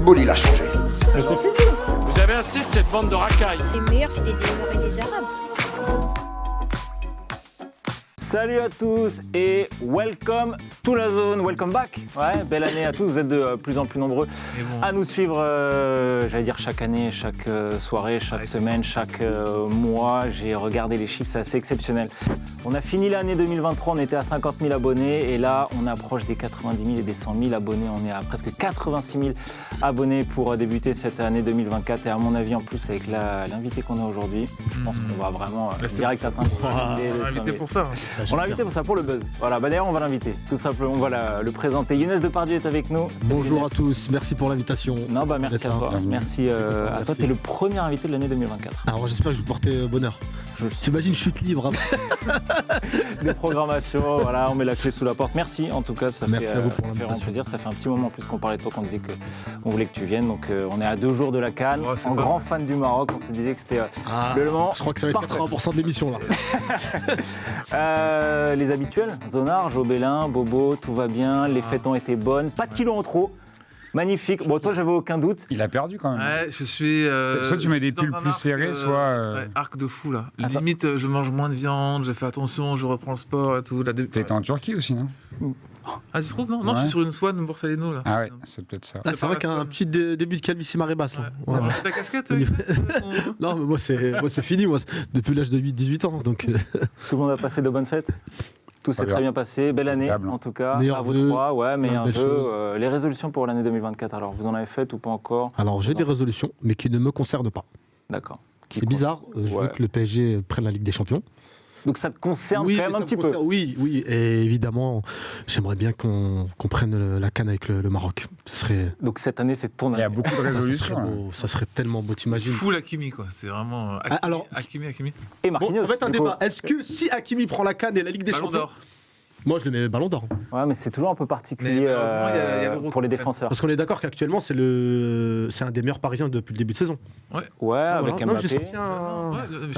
football, il a changé. Mais c'est fini. Vous avez assez de cette bande de racailles. Les meilleurs, c'était des Nord et des Arabes. Salut à tous et welcome to la zone, welcome back. Ouais, belle année à tous, vous êtes de plus en plus nombreux à nous suivre, j'allais dire chaque année, chaque soirée, chaque semaine, chaque mois. J'ai regardé les chiffres, c'est assez exceptionnel. On a fini l'année 2023, on était à 50 000 abonnés et là on approche des 90 000 et des 100 000 abonnés. On est à presque 86 000 abonnés pour débuter cette année 2024 et à mon avis en plus avec l'invité qu'on a aujourd'hui, je pense qu'on va vraiment direct s'atteindre. On l'a invité pour ça. On l'a invité pour ça, pour le buzz. Voilà, d'ailleurs on va l'inviter, tout simplement, on va le présenter. Younes Depardieu est avec nous. Bonjour à tous, merci pour l'invitation. Non, merci à toi. Merci à toi, t'es le premier invité de l'année 2024. Alors j'espère que je vous portais bonheur. T'imagines chute libre. Des programmations, voilà, on met la clé sous la porte. Merci en tout cas, ça merci fait à vous pour vraiment l'invitation. plaisir. Ça fait un petit moment en plus qu'on parlait de toi, qu'on disait qu'on voulait que tu viennes. Donc on est à 2 jours de la CAN. En grand fan du Maroc, on se disait que c'était le moment. Je crois que ça va être 80% de l'émission là. Les habituels, Zonard, Jobélin, Bobo, tout va bien, les fêtes ont été bonnes, pas de kilos en trop. Magnifique. Bon, toi, j'avais aucun doute. Il a perdu quand même. Ouais, je suis. Soit tu mets des pulls plus serrés, soit. Ouais, arc de fou là. Limite, je mange moins de viande, je fais attention, je reprends le sport et tout. T'étais en Turquie aussi, non? Ah, tu trouves? Non, je suis sur une Swan Borsalino là. Ah ouais, c'est peut-être ça. Ah, c'est vrai qu'un petit début de calvitie marée basse. Là. Ouais. Ouais. Ta casquette Non, mais moi c'est fini, moi, depuis l'âge de 8-18 ans. Donc, Tout le monde a passé de bonnes fêtes. Tout s'est très bien passé. Belle année, en tout cas. Meilleurs à vous vœux, trois. Ouais, meilleurs belles vœux. choses. Les résolutions pour l'année 2024, alors vous en avez faites ou pas encore? Alors j'ai des résolutions, mais qui ne me concernent pas. D'accord. C'est bizarre, je veux que le PSG prenne la Ligue des Champions. Donc ça te concerne Oui, quand même un petit peu. Oui, et évidemment, j'aimerais bien qu'on prenne la CAN avec le Maroc. Ça serait... Donc cette année, c'est ton année. Il y a beaucoup de résolutions. Ça serait tellement beau, t'imagines. Full Hakimi quoi. C'est vraiment. Alors, Hakimi. Et Marquinhos. Ça va être un débat. Est-ce que si Hakimi prend la CAN et la Ligue des Ballon Champions, d'or. moi je le mets Ballon d'or. Ouais, mais c'est toujours un peu particulier malheureusement, il y a l'Euro pour les qui défenseurs. Parce qu'on est d'accord qu'actuellement c'est un des meilleurs Parisiens depuis le début de saison. Ouais, avec Non, j'ai Mbappé. senti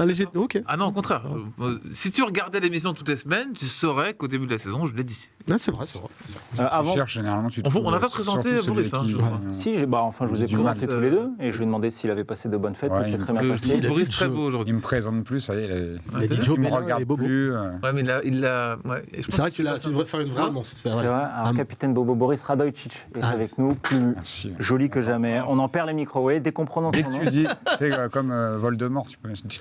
un léger. Ok. Ah non, au contraire. Si tu regardais l'émission toutes les semaines, tu saurais qu'au début de la saison, je l'ai dit. Non, c'est vrai. Avant, Tu cherches généralement, tu On n'a pas présenté Boris. si, je vous ai du présenté mal. tous les deux et je lui ai demandé s'il avait passé de bonnes fêtes. Ouais, ça s'est il très bien passé. Boris très beau Il aujourd'hui. me présente plus, ça y est, Il a dit il Joe me Bélin regarde et Bobo. plus. Ouais, mais il l'a. Ouais, C'est vrai que tu devrais faire une vraie annonce. C'est vrai. Alors, capitaine Bobo Boris Radojcic est avec nous, plus Merci. joli que jamais. On en perd les micros. Oui, dès qu'on prononce Dès son que nom. tu dis, c'est comme Voldemort,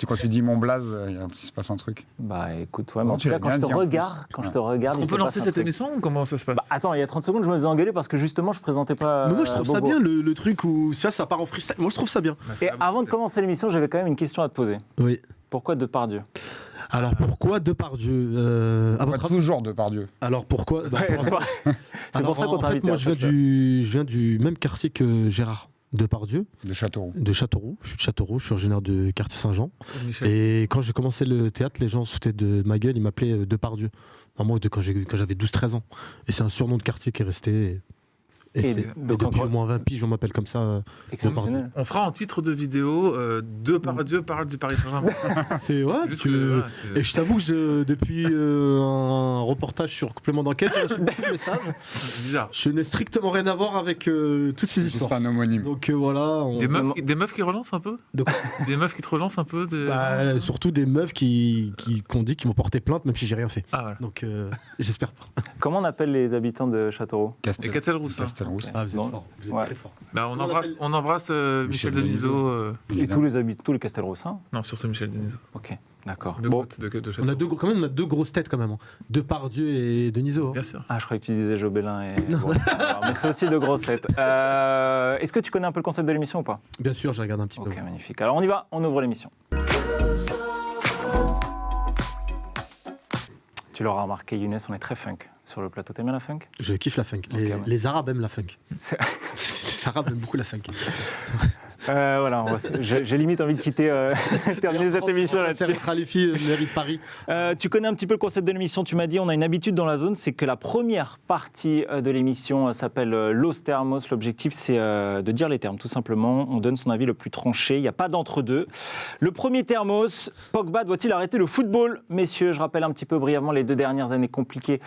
quand tu dis mon blaze, il se passe un truc. Bah écoute, ouais, mais Non, en tu tout cas, l'as bien dit, en quand je plus. te regarde, On il peut se lancer passe un cette truc. émission ou comment ça se passe? Bah, attends, il y a 30 secondes, je me faisais engueuler parce que justement, je présentais pas. Mais moi je trouve ça Bobo. bien le truc où ça part en freestyle. Moi je trouve ça bien. Et avant de commencer l'émission, j'avais quand même une question à te poser. Oui. Pourquoi Depardieu? Alors pourquoi Depardieu à votre avis? Toujours Depardieu. Alors pourquoi C'est pour ça qu'on t'a invité. Moi je viens du même quartier que Gérard Depardieu, De Châteauroux. de Châteauroux. Je suis de Châteauroux, je suis originaire de quartier Saint-Jean. Michel. Et quand j'ai commencé le théâtre, les gens se foutaient de ma gueule, ils m'appelaient Depardieu. Vraiment quand j'avais 12-13 ans. Et c'est un surnom de quartier qui est resté. Et donc depuis encore- au moins 20 piges, on m'appelle comme ça. Exceptionnel. On fera en titre de vidéo Depardieu parle du Paris Saint-Germain. C'est ouais, parce Juste que- que, voilà, et je t'avoue que depuis un reportage sur Complément d'enquête, j'ai reçu beaucoup de messages. C'est bizarre. Je n'ai strictement rien à voir avec toutes ces C'est histoires. un homonyme. Donc voilà. Des meufs qui relancent un peu De quoi Des meufs qui te relancent un peu Bah, surtout des meufs qui ont dit qu'ils m'ont porté plainte même si j'ai rien fait. Ah voilà. Donc j'espère pas. Comment on appelle les habitants de Châteauroux? Et Castelrousse. Castelrousse. Ah, vous êtes Non. fort. Vous êtes Ouais. très fort. Bah, on embrasse Michel Denisot. Et tous les habitants, tous les Castelroussins? Non, surtout Michel Denisot. Ok, d'accord. Le Bon. goût de Châteauroux. On a deux grosses têtes quand même. Hein. Depardieu et Denisot. Hein. Bien sûr. Ah, je croyais que tu disais Jobélin et. Bon, alors, mais c'est aussi de grosses têtes. Est-ce que tu connais un peu le concept de l'émission ou pas? Bien sûr, j'ai regardé un petit peu. Ok, magnifique. Alors on y va, on ouvre l'émission. Tu l'auras remarqué, Younes, on est très funk sur le plateau. T'aimes bien la funk? Je kiffe la funk. Ok, ouais. Les Arabes aiment la funk. C'est- Les Arabes aiment beaucoup la funk. Voilà, j'ai limite envie de quitter, terminer cette émission là-dessus. C'est Khalifi, mairie de Paris. Tu connais un petit peu le concept de l'émission, tu m'as dit, on a une habitude dans la zone, c'est que la première partie de l'émission s'appelle Los Thermos. L'objectif, c'est de dire les termes, tout simplement. On donne son avis le plus tranché, il n'y a pas d'entre-deux. Le premier thermos, Pogba doit-il arrêter le football? Messieurs, je rappelle un petit peu brièvement les 2 dernières années compliquées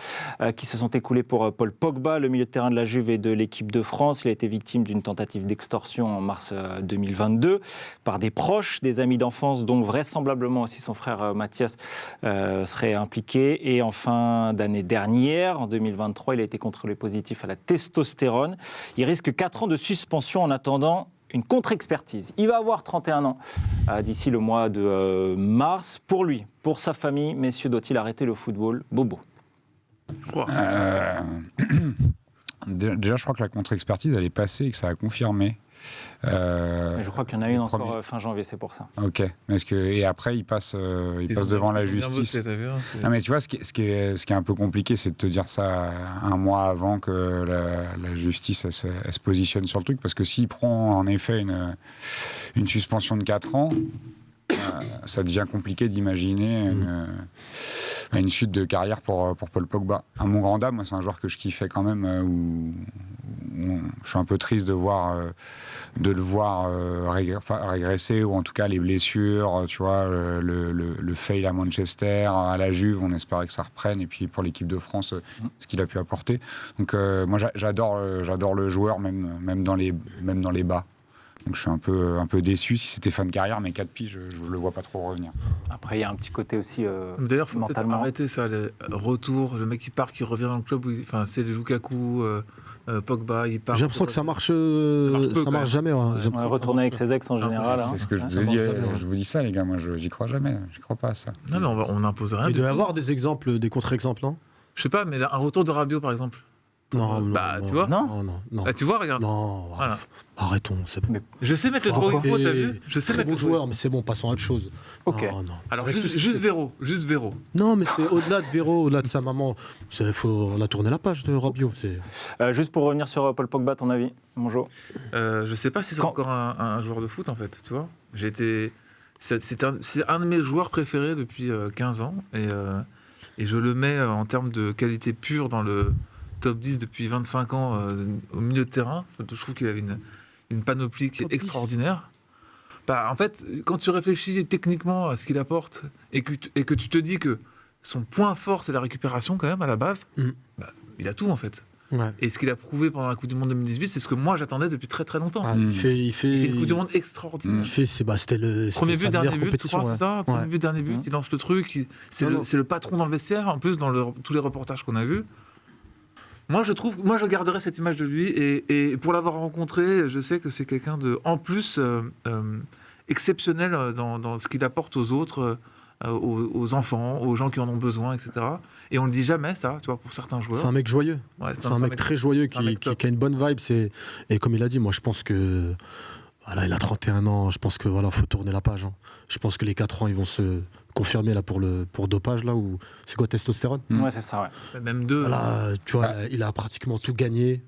qui se sont écoulées pour Paul Pogba, le milieu de terrain de la Juve et de l'équipe de France. Il a été victime d'une tentative d'extorsion en mars 2022 par des proches, des amis d'enfance, dont vraisemblablement aussi son frère Mathias serait impliqué. Et en fin d'année dernière, en 2023, il a été contrôlé positif à la testostérone. Il risque 4 ans de suspension en attendant une contre-expertise. Il va avoir 31 ans d'ici le mois de mars. Pour lui, pour sa famille, messieurs, doit-il arrêter le football? Bobo. Déjà, je crois que la contre-expertise, elle est passée et que ça a confirmé. Je crois qu'il y en a une encore fin janvier, c'est pour ça. Ok. Et après, il passe devant la justice. Non, mais tu vois, ce qui est un peu compliqué, c'est de te dire ça un mois avant que la justice elle se positionne sur le truc. Parce que s'il prend en effet une suspension de 4 ans, ça devient compliqué d'imaginer une suite de carrière pour Paul Pogba. À mon grand dame, moi, c'est un joueur que je kiffais quand même, où je suis un peu triste de le voir régresser, ou en tout cas les blessures, tu vois, le fail à Manchester, à la Juve, on espérait que ça reprenne, et puis pour l'équipe de France, ce qu'il a pu apporter. Donc moi, j'adore le joueur, même dans les bas. Donc je suis un peu déçu. Si c'était fin de carrière, mais 4 piges, je le vois pas trop revenir. Après, il y a un petit côté aussi D'ailleurs, il faut peut-être mentalement. arrêter ça, le retour, le mec qui part, qui revient dans le club, c'est le Lukaku, Pogba, il part. J'ai l'impression que ça marche jamais. Ouais. Retourner avec ses ex en général. C'est ce que je vous ai dit. Je vous dis ça, les gars. Moi, j'y crois jamais. J'y crois pas à ça. Non, mais on n'impose rien. Il doit y avoir des exemples, des contre-exemples, non? Je sais pas, mais un retour de Rabiot, par exemple. Non, tu vois? Non. Bah, tu vois, regarde. Non, voilà. Arrêtons, c'est bon. Je sais mettre le droit où il faut, t'as vu? Je sais très mettre bon le joueur, mais c'est bon, passons à autre chose. Ok. Non. Alors, juste Véro. Non, mais c'est au-delà de Véro, au-delà de sa maman. On a tourné la page de Rabiot. Juste pour revenir sur Paul Pogba, ton avis, bonjour. Je sais pas si c'est encore un joueur de foot, en fait, tu vois. C'est un de mes joueurs préférés depuis 15 ans, et je le mets en termes de qualité pure dans le top 10 depuis 25 ans au milieu de terrain. Je trouve qu'il avait une panoplie qui est extraordinaire. En fait, quand tu réfléchis techniquement à ce qu'il apporte et que tu te dis que son point fort, c'est la récupération quand même à la base, il a tout en fait. Ouais. Et ce qu'il a prouvé pendant la Coupe du Monde 2018, c'est ce que moi j'attendais depuis très très longtemps. Il fait une Coupe du Monde extraordinaire. C'était le Premier but, dernier but, compétition. c'est ça. Premier but, dernier but, il lance le truc. C'est le patron dans le vestiaire. En plus, dans tous les reportages qu'on a vus. Moi, je garderai cette image de lui. Et pour l'avoir rencontré, je sais que c'est quelqu'un de, en plus, exceptionnel dans ce qu'il apporte aux autres, aux enfants, aux gens qui en ont besoin, etc. Et on le dit jamais, ça, tu vois, pour certains joueurs. C'est un mec joyeux. Ouais, c'est un mec très joyeux qui a une bonne vibe. Et comme il a dit, moi, je pense que voilà, il a 31 ans. Je pense que voilà, faut tourner la page. Hein. Je pense que les 4 ans, ils vont se confirmer là pour dopage là, ou c'est quoi, testostérone? Ouais, c'est ça. Ouais. Même 2. Voilà, tu vois, il a pratiquement tout gagné.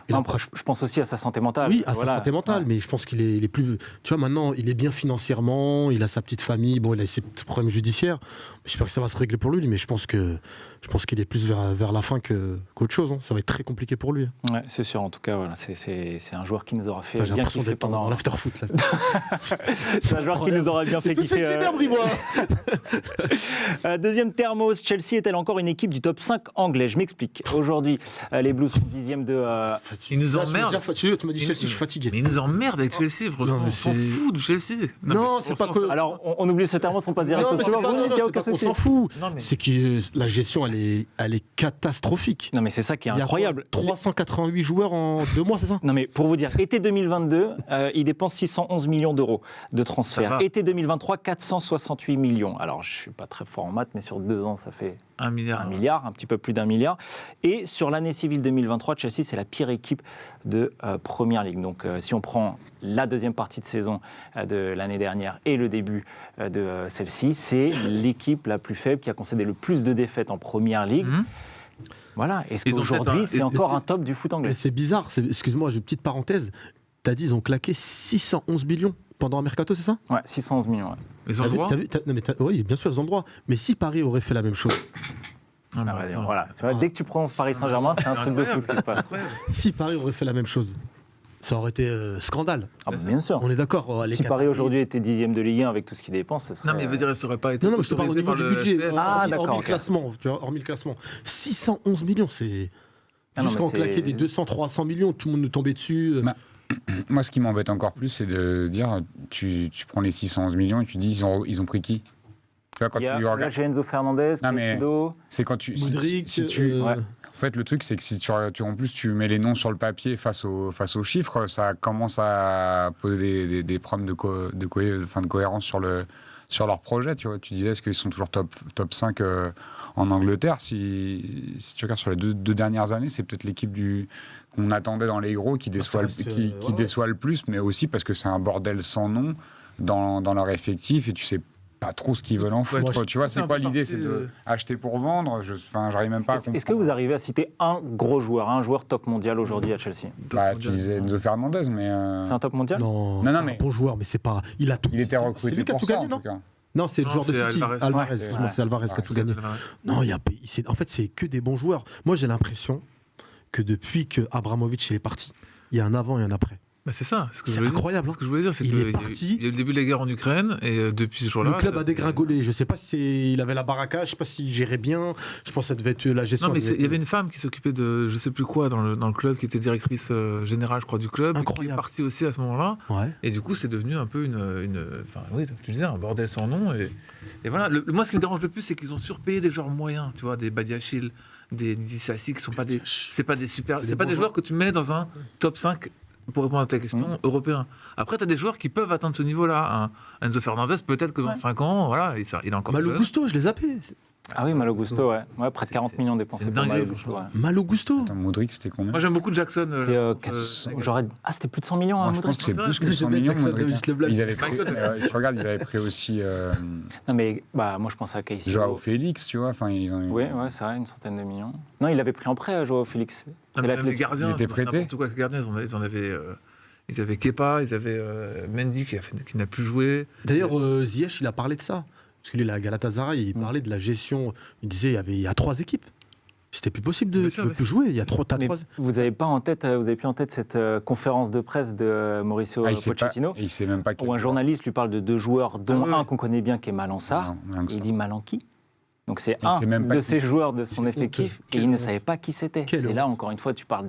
Je pense aussi à sa santé mentale. Oui, à sa santé mentale, mais je pense qu'il est plus... Tu vois, maintenant, il est bien financièrement, il a sa petite famille, bon, il a ses problèmes judiciaires. J'espère que ça va se régler pour lui, mais je pense qu'il est plus vers la fin qu'autre chose. Hein. Ça va être très compliqué pour lui. Ouais, c'est sûr, en tout cas, voilà, c'est un joueur qui nous aura fait J'ai bien l'impression kiffer d'être dans l'after-foot. C'est un joueur qui nous aura bien fait kiffer. Deuxième thermos, Chelsea est-elle encore une équipe du top 5 anglais? Je m'explique. Aujourd'hui, les Blues sont 10e de... Ils nous emmerdent. Tu m'as dit Chelsea, je suis fatigué. Mais ils nous emmerdent avec Chelsea, franchement. On s'en fout de Chelsea. Non, c'est pas que... Alors, on oublie ce thermos, on passe direct au suivant. On s'en fout. C'est que la gestion, elle est catastrophique. Non, mais c'est ça qui est incroyable. 388 joueurs en 2 mois, c'est ça? Non, mais pour vous dire, été 2022, ils dépensent 611 millions d'euros de transferts. Été 2023, 468 millions. Alors, je ne suis pas très fort en maths, mais sur 2 ans, ça fait 1 milliard. 1 milliard, un petit peu plus d'1 milliard. Et sur l'année civile 2023, Chelsea, c'est la pire équipe de Première Ligue. Donc, si on prend la deuxième partie de saison de l'année dernière et le début de celle-ci, c'est l'équipe la plus faible qui a concédé le plus de défaites en Première Ligue. Voilà. Est-ce qu'aujourd'hui, c'est encore un top du foot anglais? Mais c'est bizarre. Excuse-moi, j'ai une petite parenthèse. t'as dit, ils ont claqué 611 millions pendant un mercato, c'est ça? Ouais, 611 millions. Ouais. Ils ont le droit. Oui, bien sûr, ils ont le droit. Mais si Paris aurait fait la même chose. Voilà. Tu vois, dès que tu prononces Paris Saint-Germain, c'est un truc de fou ce qui se passe. Si Paris aurait fait la même chose, ça aurait été scandale. Ah, bien sûr. On est d'accord. Si Paris aujourd'hui était 10e de Ligue 1 avec tout ce qu'il dépense, ça serait... Non, mais veut dire, ça aurait pas été. Non, mais je te parle au niveau du budget. D'accord. Hormis le classement, tu vois, hormis le classement. 611 millions, c'est. Jusqu'à en claquer des 200-300 millions, tout le monde nous tombait dessus. Moi, ce qui m'embête encore plus, c'est de dire, tu prends les 611 millions et tu dis, ils ont pris qui? Tu vois, quand tu regardes... Là, j'ai Enzo Fernandez, Caicedo... C'est quand tu... Modric, En fait, le truc, c'est que si en plus tu mets les noms sur le papier face aux chiffres, ça commence à poser des problèmes de cohérence sur leur projet. Tu vois, tu disais, est-ce qu'ils sont toujours top 5 en Angleterre? Si tu regardes sur les deux dernières années, c'est peut-être l'équipe qu'on attendait dans les gros qui déçoit le plus, mais aussi parce que c'est un bordel sans nom dans leur effectif et tu sais pas trop ce qu'ils veulent en foutre. Tu vois, c'est quoi l'idée? C'est de acheter pour vendre. J'arrive même pas à comprendre. Est-ce que vous arrivez à citer un gros joueur, un joueur top mondial aujourd'hui à Chelsea? Tu disais Enzo Fernandez, mais... C'est un top mondial? Non, c'est un bon joueur, mais c'est pas... Il a tout. Il était recruté pour ça, en tout cas. Non, c'est le joueur de City. Alvarez, excuse-moi, c'est Alvarez qui a tout gagné. Non, en fait, c'est que des bons joueurs. Moi, j'ai l'impression que depuis que Abramovich est parti, il y a un avant et un après. Bah c'est ça. C'est incroyable. Ce que je voulais dire, c'est qu'il qu'il est parti. Il y a eu le début de la guerre en Ukraine et depuis ce jour-là. Le club a dégringolé. Je ne sais pas si il avait la baraka, je ne sais pas s'il gérait bien. Je pense que ça devait être la gestion. Non, mais il y avait une femme qui s'occupait de je ne sais plus quoi dans le club, qui était directrice générale, je crois, du club. Incroyable. Qui est partie aussi à ce moment-là. Ouais. Et du coup, c'est devenu un peu oui, tu disais, un bordel sans nom. Et voilà. Moi, ce qui me dérange le plus, c'est qu'ils ont surpayé des joueurs moyens. Tu vois, des Badiachil, des Dissassi, qui sont pas des. C'est pas des super. C'est pas des joueurs que tu mets dans un top 5. Pour répondre à ta question, européen. Après, tu as des joueurs qui peuvent atteindre ce niveau-là. Enzo Fernandez, peut-être que dans 5 ans, voilà, il est encore Malo Gusto, je l'ai zappé. Ah oui, Malo Gusto, ouais. Près de 40 millions dépensés pour Malo Gusto. Malo Gusto. Modric, c'était combien? Moi, j'aime beaucoup Jackson. C'était plus de 100 millions, Moi, je Modric. pense que c'est plus que 100 millions. Ils avaient pris aussi... Non, mais moi, je pense à Caicedo. Joao Félix, tu vois. Oui, c'est vrai, une centaine de millions. Non, il avait pris en prêt, Joao Félix. Les gardiens, il était prêté. N'importe quoi, les gardiens, ils avaient Kepa, ils avaient Mendy qui n'a plus joué. D'ailleurs, Ziyech, il a parlé de ça. Parce qu'il est à Galatasaray, il parlait de la gestion. Il disait il y a 3 équipes. C'était plus possible de plus jouer. Il y a 3. Vous avez plus en tête cette conférence de presse de Mauricio Pochettino, il sait même pas où un journaliste lui parle de 2 joueurs, dont un qu'on connaît bien qui est Malang Sarr. Il dit Malang qui? Donc c'est un de ces joueurs de son effectif et il ne savait pas qui c'était. C'est là, encore une fois, tu parles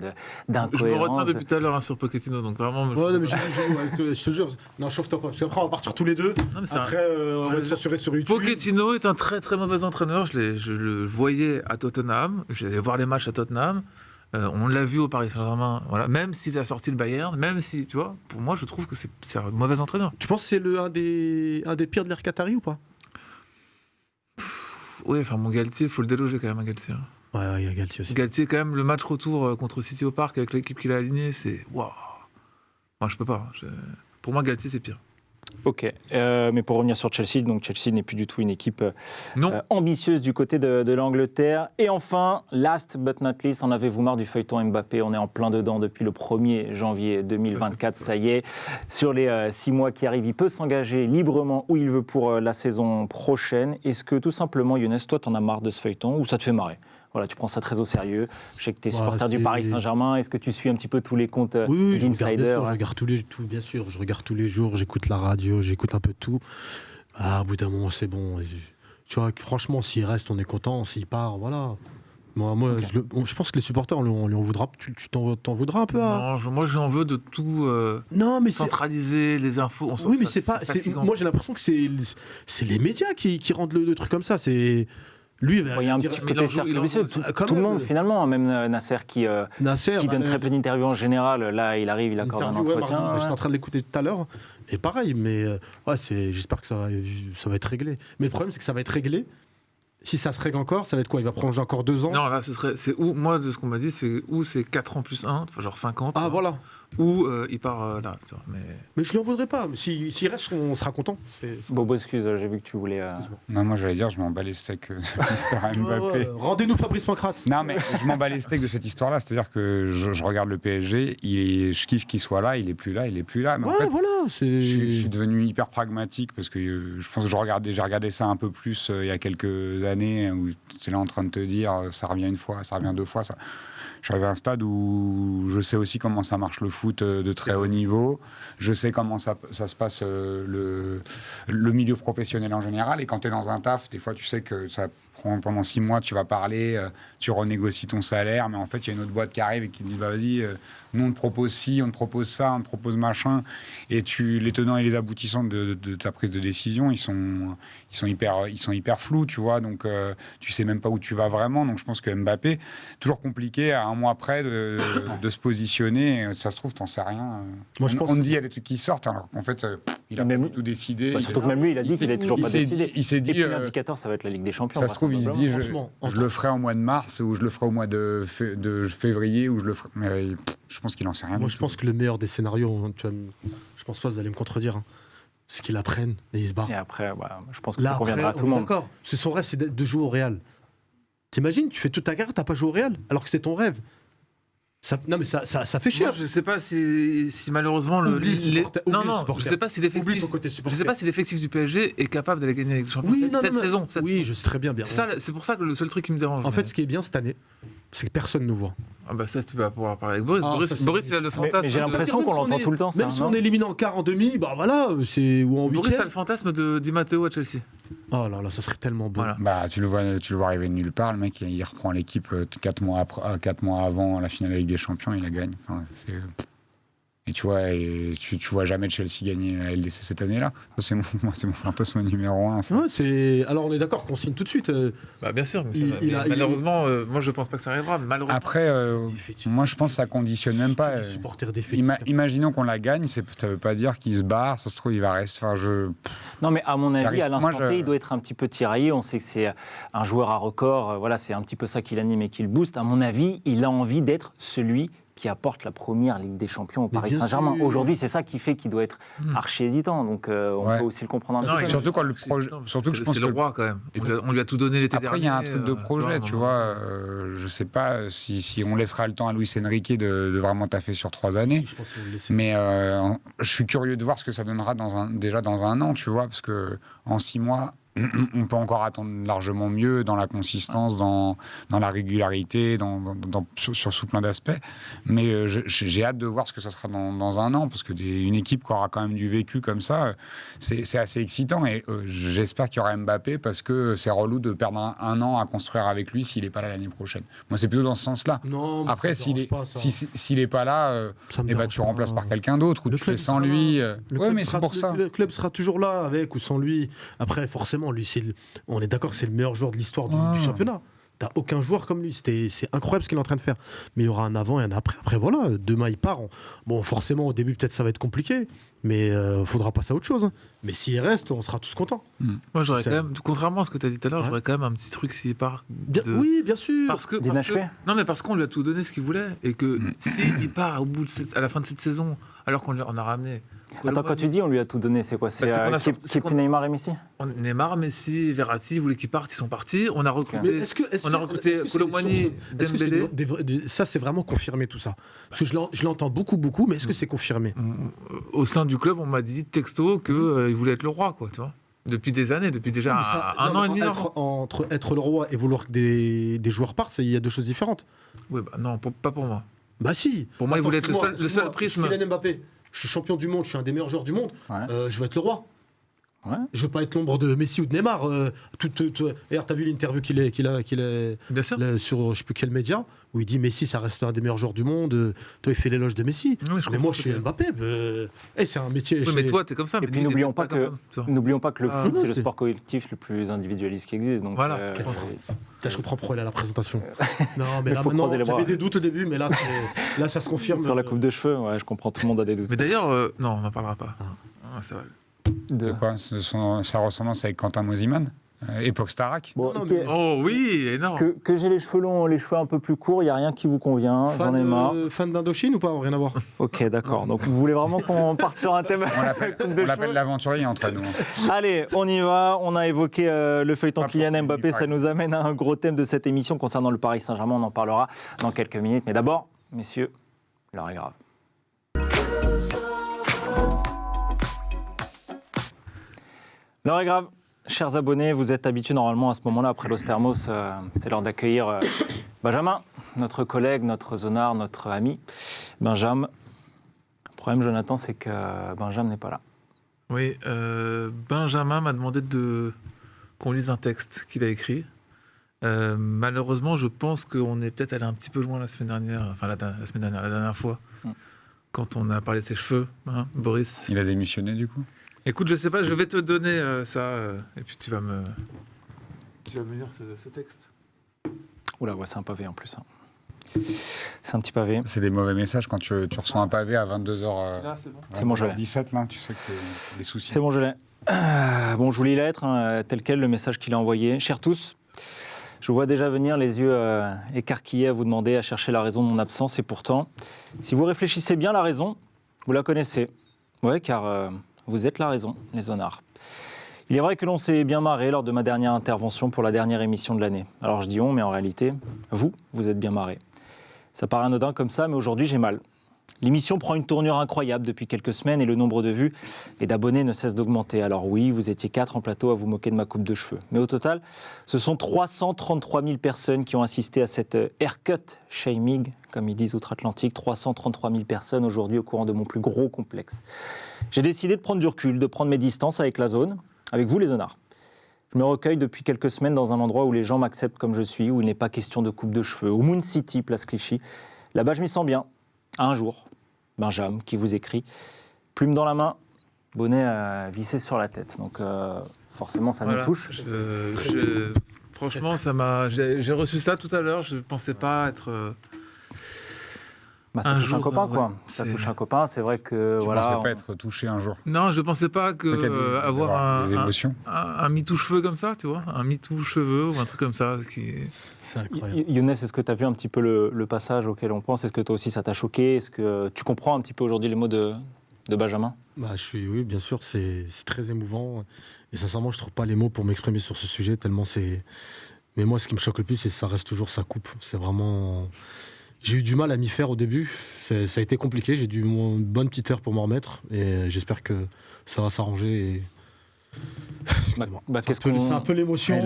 d'incohérence. Je me retiens depuis tout à l'heure sur Pochettino, donc vraiment... je te jure, non, chauffe-toi pas, parce qu'après on va partir tous les deux, après on va être censuré sur YouTube. Pochettino est un très très mauvais entraîneur, je le voyais à Tottenham, j'allais voir les matchs à Tottenham, on l'a vu au Paris Saint-Germain, voilà. Même s'il a sorti le Bayern, même si, tu vois, pour moi je trouve que c'est un mauvais entraîneur. Tu penses que c'est un des pires de l'ère Qatari ou pas? Oui, mon Galtier, il faut le déloger quand même, Galtier. Ouais, il y a Galtier aussi. Galtier, quand même, le match retour contre City au Parc avec l'équipe qu'il a alignée, c'est waouh. Moi, je peux pas. Pour moi, Galtier, c'est pire. Ok, mais pour revenir sur Chelsea, donc Chelsea n'est plus du tout une équipe ambitieuse du côté de l'Angleterre. Et enfin, last but not least, en avez-vous marre du feuilleton Mbappé? On est en plein dedans depuis le 1er janvier 2024, ça y est. Sur les 6 mois qui arrivent, il peut s'engager librement où il veut pour la saison prochaine. Est-ce que tout simplement, Younes, toi, t'en as marre de ce feuilleton ou ça te fait marrer? Voilà, tu prends ça très au sérieux. Je sais que tu es supporter du Paris Saint-Germain. Est-ce que tu suis un petit peu tous les comptes d'insiders? Je regarde bien sûr. Je regarde tous les jours. J'écoute la radio, j'écoute un peu de tout. Au bout d'un moment, c'est bon. Tu vois, franchement, s'il reste, on est content. S'il part, voilà. Moi, je pense que les supporters, on lui en voudra. Tu t'en voudras un peu à... Non, moi, j'en veux de tout centraliser, les infos. Oui, mais c'est pas... Moi, j'ai l'impression que c'est les médias qui rendent le truc comme ça. C'est... Lui, il y a un petit côté cercle vicieux. Tout le monde, finalement, même Nasser qui donne très peu d'interviews en général. Là, il arrive, il accorde un entretien. J'étais en train de l'écouter tout à l'heure. Et pareil, mais j'espère que ça va être réglé. Mais le problème, c'est que ça va être réglé. Si ça se règle encore, ça va être quoi? Il va prolonger encore 2 ans? Non, là, moi, de ce qu'on m'a dit, c'est 4 ans plus 1, genre 50. Ah, voilà. ou il part là. Tu vois, mais je lui en voudrais pas. S'il reste, on sera content. Bobo, excuse, j'ai vu que tu voulais. Non, moi j'allais dire, je m'en bats les steaks de l'histoire Mbappé. Rendez-nous Fabrice Pancrate. Non, mais je m'en bats les steaks de cette histoire-là. C'est-à-dire que je regarde le PSG, je kiffe qu'il soit là, il est plus là. Mais en fait, voilà. Je suis devenu hyper pragmatique parce que je pense que j'ai regardé ça un peu plus il y a quelques années où tu es là en train de te dire ça revient une fois, ça revient deux fois. Ça. Je suis arrivé à un stade où je sais aussi comment ça marche le foot de très haut niveau. Je sais comment ça se passe le milieu professionnel en général. Et quand tu es dans un taf, des fois tu sais que ça prend pendant 6 mois, tu vas parler, tu renégocies ton salaire, mais en fait il y a une autre boîte qui arrive et qui te dit bah, vas-y, nous on te propose ci, on te propose ça, on te propose machin. Et les tenants et les aboutissants de ta prise de décision, ils sont hyper flous, tu vois. Donc tu sais même pas où tu vas vraiment. Donc je pense que Mbappé, toujours compliqué à un mois près de se positionner. Ça se trouve, t'en sais rien. Moi, on te dit il y a des trucs qui sortent, alors qu'en fait il a même tout décidé. Surtout que même lui, il a dit qu'il n'avait toujours pas décidé. Il s'est dit. Et puis l'indicateur, ça va être la Ligue des Champions. Ça se trouve, il se dit je le ferai au mois de mars ou je le ferai au mois de février ou je le ferai. Mais je pense qu'il en sait rien. Moi, je pense que le meilleur des scénarios, je pense pas que vous allez me contredire, c'est qu'il apprenne et il se barre. Et après, je pense que ça conviendra à tout le monde. D'accord. Son rêve, c'est de jouer au Real. T'imagines, tu fais toute ta carrière, t'as pas joué au Real, alors que c'est ton rêve. Non mais ça fait chier. Moi, je sais pas si malheureusement je sais pas si l'effectif du PSG est capable d'aller gagner avec les champions cette saison. Oui, je sais très bien. C'est pour ça que le seul truc qui me dérange. En fait, ce qui est bien cette année, c'est que personne ne nous voit. Ah bah ça, tu vas pouvoir parler avec Boris. Boris, il a le fantasme. Mais j'ai l'impression qu'on l'entend tout le temps. Même si on élimine en quart, en demi, bah voilà, c'est ou en huitième. Boris a le fantasme de Di Matteo à Chelsea. Oh là là, ça serait tellement beau. Voilà. Bah tu le vois arriver de nulle part. Le mec, il reprend l'équipe 4 mois avant la finale de la Ligue des Champions, il la gagne. Enfin, et tu vois jamais Chelsea gagner la LDC cette année-là. Ça, c'est mon fantasme numéro 1. Ouais, alors on est d'accord qu'on signe tout de suite. Bah bien sûr, mais malheureusement, moi je pense pas que ça arrivera. Malheureusement. Après, moi je pense que ça conditionne même pas. Imaginons qu'on la gagne, ça veut pas dire qu'il se barre. Ça se trouve, il va rester. Non, mais à mon avis, à l'instant T, il doit être un petit peu tiraillé. On sait que c'est un joueur à record. Voilà, c'est un petit peu ça qui l'anime et qui le booste. À mon avis, il a envie d'être celui qui apporte la première Ligue des Champions au Paris Saint-Germain. Aujourd'hui, c'est ça qui fait qu'il doit être archi hésitant. Donc, on peut aussi le comprendre un petit peu. Surtout quand le projet. Surtout que je pense c'est le roi quand même. On lui a tout donné l'été dernier. Après, il y a un truc de projet, tu vois. Je sais pas si on laissera le temps à Luis Enrique de vraiment taffer sur 3 années. Mais je suis curieux de voir ce que ça donnera déjà dans un an, tu vois, parce que en 6 mois. On peut encore attendre largement mieux dans la consistance, dans la régularité, sur plein d'aspects. Mais j'ai hâte de voir ce que ça sera dans un an, parce que une équipe qui aura quand même du vécu comme ça, c'est assez excitant. Et j'espère qu'il y aura Mbappé, parce que c'est relou de perdre un an à construire avec lui s'il n'est pas là l'année prochaine. Moi, c'est plutôt dans ce sens-là. Après, s'il n'est pas là, tu remplaces par quelqu'un d'autre, ou tu fais sans lui. Oui, mais c'est pour ça. Le club sera toujours là, avec ou sans lui. Après, forcément, lui, on est d'accord que c'est le meilleur joueur de l'histoire du championnat. T'as aucun joueur comme lui. C'est incroyable ce qu'il est en train de faire. Mais il y aura un avant et un après. Après, voilà, demain, il part. Bon, forcément, au début, peut-être ça va être compliqué. Mais il faudra passer à autre chose. Mais s'il reste, on sera tous contents. Moi, j'aurais quand même, contrairement à ce que tu as dit tout à l'heure, j'aurais quand même un petit truc s'il part. Oui, bien sûr. Non, mais parce qu'on lui a tout donné ce qu'il voulait. Et que s'il part à la fin de cette saison, alors qu'on a ramené. Attends, quand tu dis on lui a tout donné, c'est quoi? C'est plus Neymar et Messi? Neymar, Messi, Verratti, ils voulaient qu'ils partent, ils sont partis. On a recruté Colomani, Dembélé. Ça, c'est vraiment confirmé tout ça. Parce que je l'entends beaucoup, mais est-ce que c'est confirmé? Au sein du club, on m'a dit texto qu'il voulait être le roi, quoi, tu vois. Depuis des années, depuis déjà un an et demi. Entre être le roi et vouloir que des joueurs partent, il y a deux choses différentes. Oui, bah non, pas pour moi. Bah si. Pour moi, il voulait être le seul prisme. Kylian Mbappé. Je suis champion du monde, je suis un des meilleurs joueurs du monde. Je veux être le roi. Ouais. Je veux pas être l'ombre de Messi ou de Neymar. D'ailleurs, t'as vu l'interview qu'il est Bien sûr. Sur je sais plus quel média où il dit Messi, ça reste un des meilleurs joueurs du monde. Toi, il fait l'éloge de Messi. Oui, mais moi, je suis Mbappé. C'est un métier. Oui, mais toi, t'es comme ça. Et puis n'oublions pas que le foot, c'est le sport collectif le plus individualiste qui existe. Donc, voilà. Je comprends pourquoi il a la présentation. Non, mais là, maintenant, j'avais des doutes au début, mais là, ça se confirme. Sur la coupe de cheveux, je comprends, tout le monde a des doutes. Mais d'ailleurs, non, on n'en parlera pas. Ça va. De quoi sa ressemblance avec Quentin Mosiman? Époque Starac. Bon, Oh oui, énorme. Que j'ai les cheveux longs, les cheveux un peu plus courts, il n'y a rien qui vous convient, j'en ai marre. Fan d'Indochine ou pas? Rien à voir. Ok, d'accord. Donc vous voulez vraiment qu'on parte sur un thème? On l'appelle l'aventurier entre nous. Allez, on y va. On a évoqué le feuilleton Kylian Mbappé. Ça nous amène à un gros thème de cette émission concernant le Paris Saint-Germain. On en parlera dans quelques minutes. Mais d'abord, messieurs, l'heure est grave. L'heure est grave. Chers abonnés, vous êtes habitués normalement à ce moment-là, après l'Ostermos, c'est l'heure d'accueillir Benjamin, notre collègue, notre zonard, notre ami. Benjamin. Le problème, Jonathan, c'est que Benjamin n'est pas là. Oui, Benjamin m'a demandé qu'on lise un texte qu'il a écrit. Malheureusement, je pense qu'on est peut-être allé un petit peu loin la semaine dernière, la dernière fois, quand on a parlé de ses cheveux, hein, Boris. Il a démissionné du coup? Écoute, je sais pas, je vais te donner ça, et puis tu vas me lire ce texte. Oula, ouais, c'est un pavé en plus. Hein. C'est un petit pavé. C'est des mauvais messages quand tu reçois un pavé à 22h. Là, c'est bon. C'est bon, je l'ai. 17 là, tu sais que c'est des soucis. C'est bon, je l'ai. Bon, je vous lis la lettre, hein, tel quel, le message qu'il a envoyé. Chers tous, je vous vois déjà venir les yeux écarquillés à vous demander, à chercher la raison de mon absence. Et pourtant, si vous réfléchissez bien, la raison, vous la connaissez. Ouais, car vous êtes la raison, les zonards. Il est vrai que l'on s'est bien marré lors de ma dernière intervention pour la dernière émission de l'année. Alors je dis on, mais en réalité, vous êtes bien marrés. Ça paraît anodin comme ça, mais aujourd'hui j'ai mal. L'émission prend une tournure incroyable depuis quelques semaines et le nombre de vues et d'abonnés ne cesse d'augmenter. Alors oui, vous étiez 4 en plateau à vous moquer de ma coupe de cheveux. Mais au total, ce sont 333 000 personnes qui ont assisté à cette haircut shaming, comme ils disent outre-Atlantique. 333 000 personnes aujourd'hui au courant de mon plus gros complexe. J'ai décidé de prendre du recul, de prendre mes distances avec la zone, avec vous les zonards. Je me recueille depuis quelques semaines dans un endroit où les gens m'acceptent comme je suis, où il n'est pas question de coupe de cheveux, au Moon City, place Clichy. Là-bas, je m'y sens bien. Un jour, Benjamin, qui vous écrit, plume dans la main, bonnet vissé sur la tête. Donc forcément, ça me touche. Franchement, j'ai reçu ça tout à l'heure. Je ne pensais pas être... ça touche un copain, quoi. Ça touche un copain, c'est vrai que... Tu pensais pas être touché un jour? Non, je ne pensais pas avoir des émotions. Un MeToo cheveux comme ça, tu vois. Un MeToo cheveux ou un truc comme ça. C'est incroyable. Younes, est-ce que tu as vu un petit peu le passage auquel on pense? Est-ce que toi aussi ça t'a choqué? Est-ce que tu comprends un petit peu aujourd'hui les mots de Benjamin? Oui, bien sûr, c'est très émouvant. Et sincèrement, je ne trouve pas les mots pour m'exprimer sur ce sujet, tellement c'est... Mais moi, ce qui me choque le plus, c'est que ça reste toujours sa coupe. C'est vraiment... J'ai eu du mal à m'y faire au début. Ça a été compliqué. J'ai dû une bonne petite heure pour m'en remettre. Et j'espère que ça va s'arranger. Et... c'est un peu l'émotion.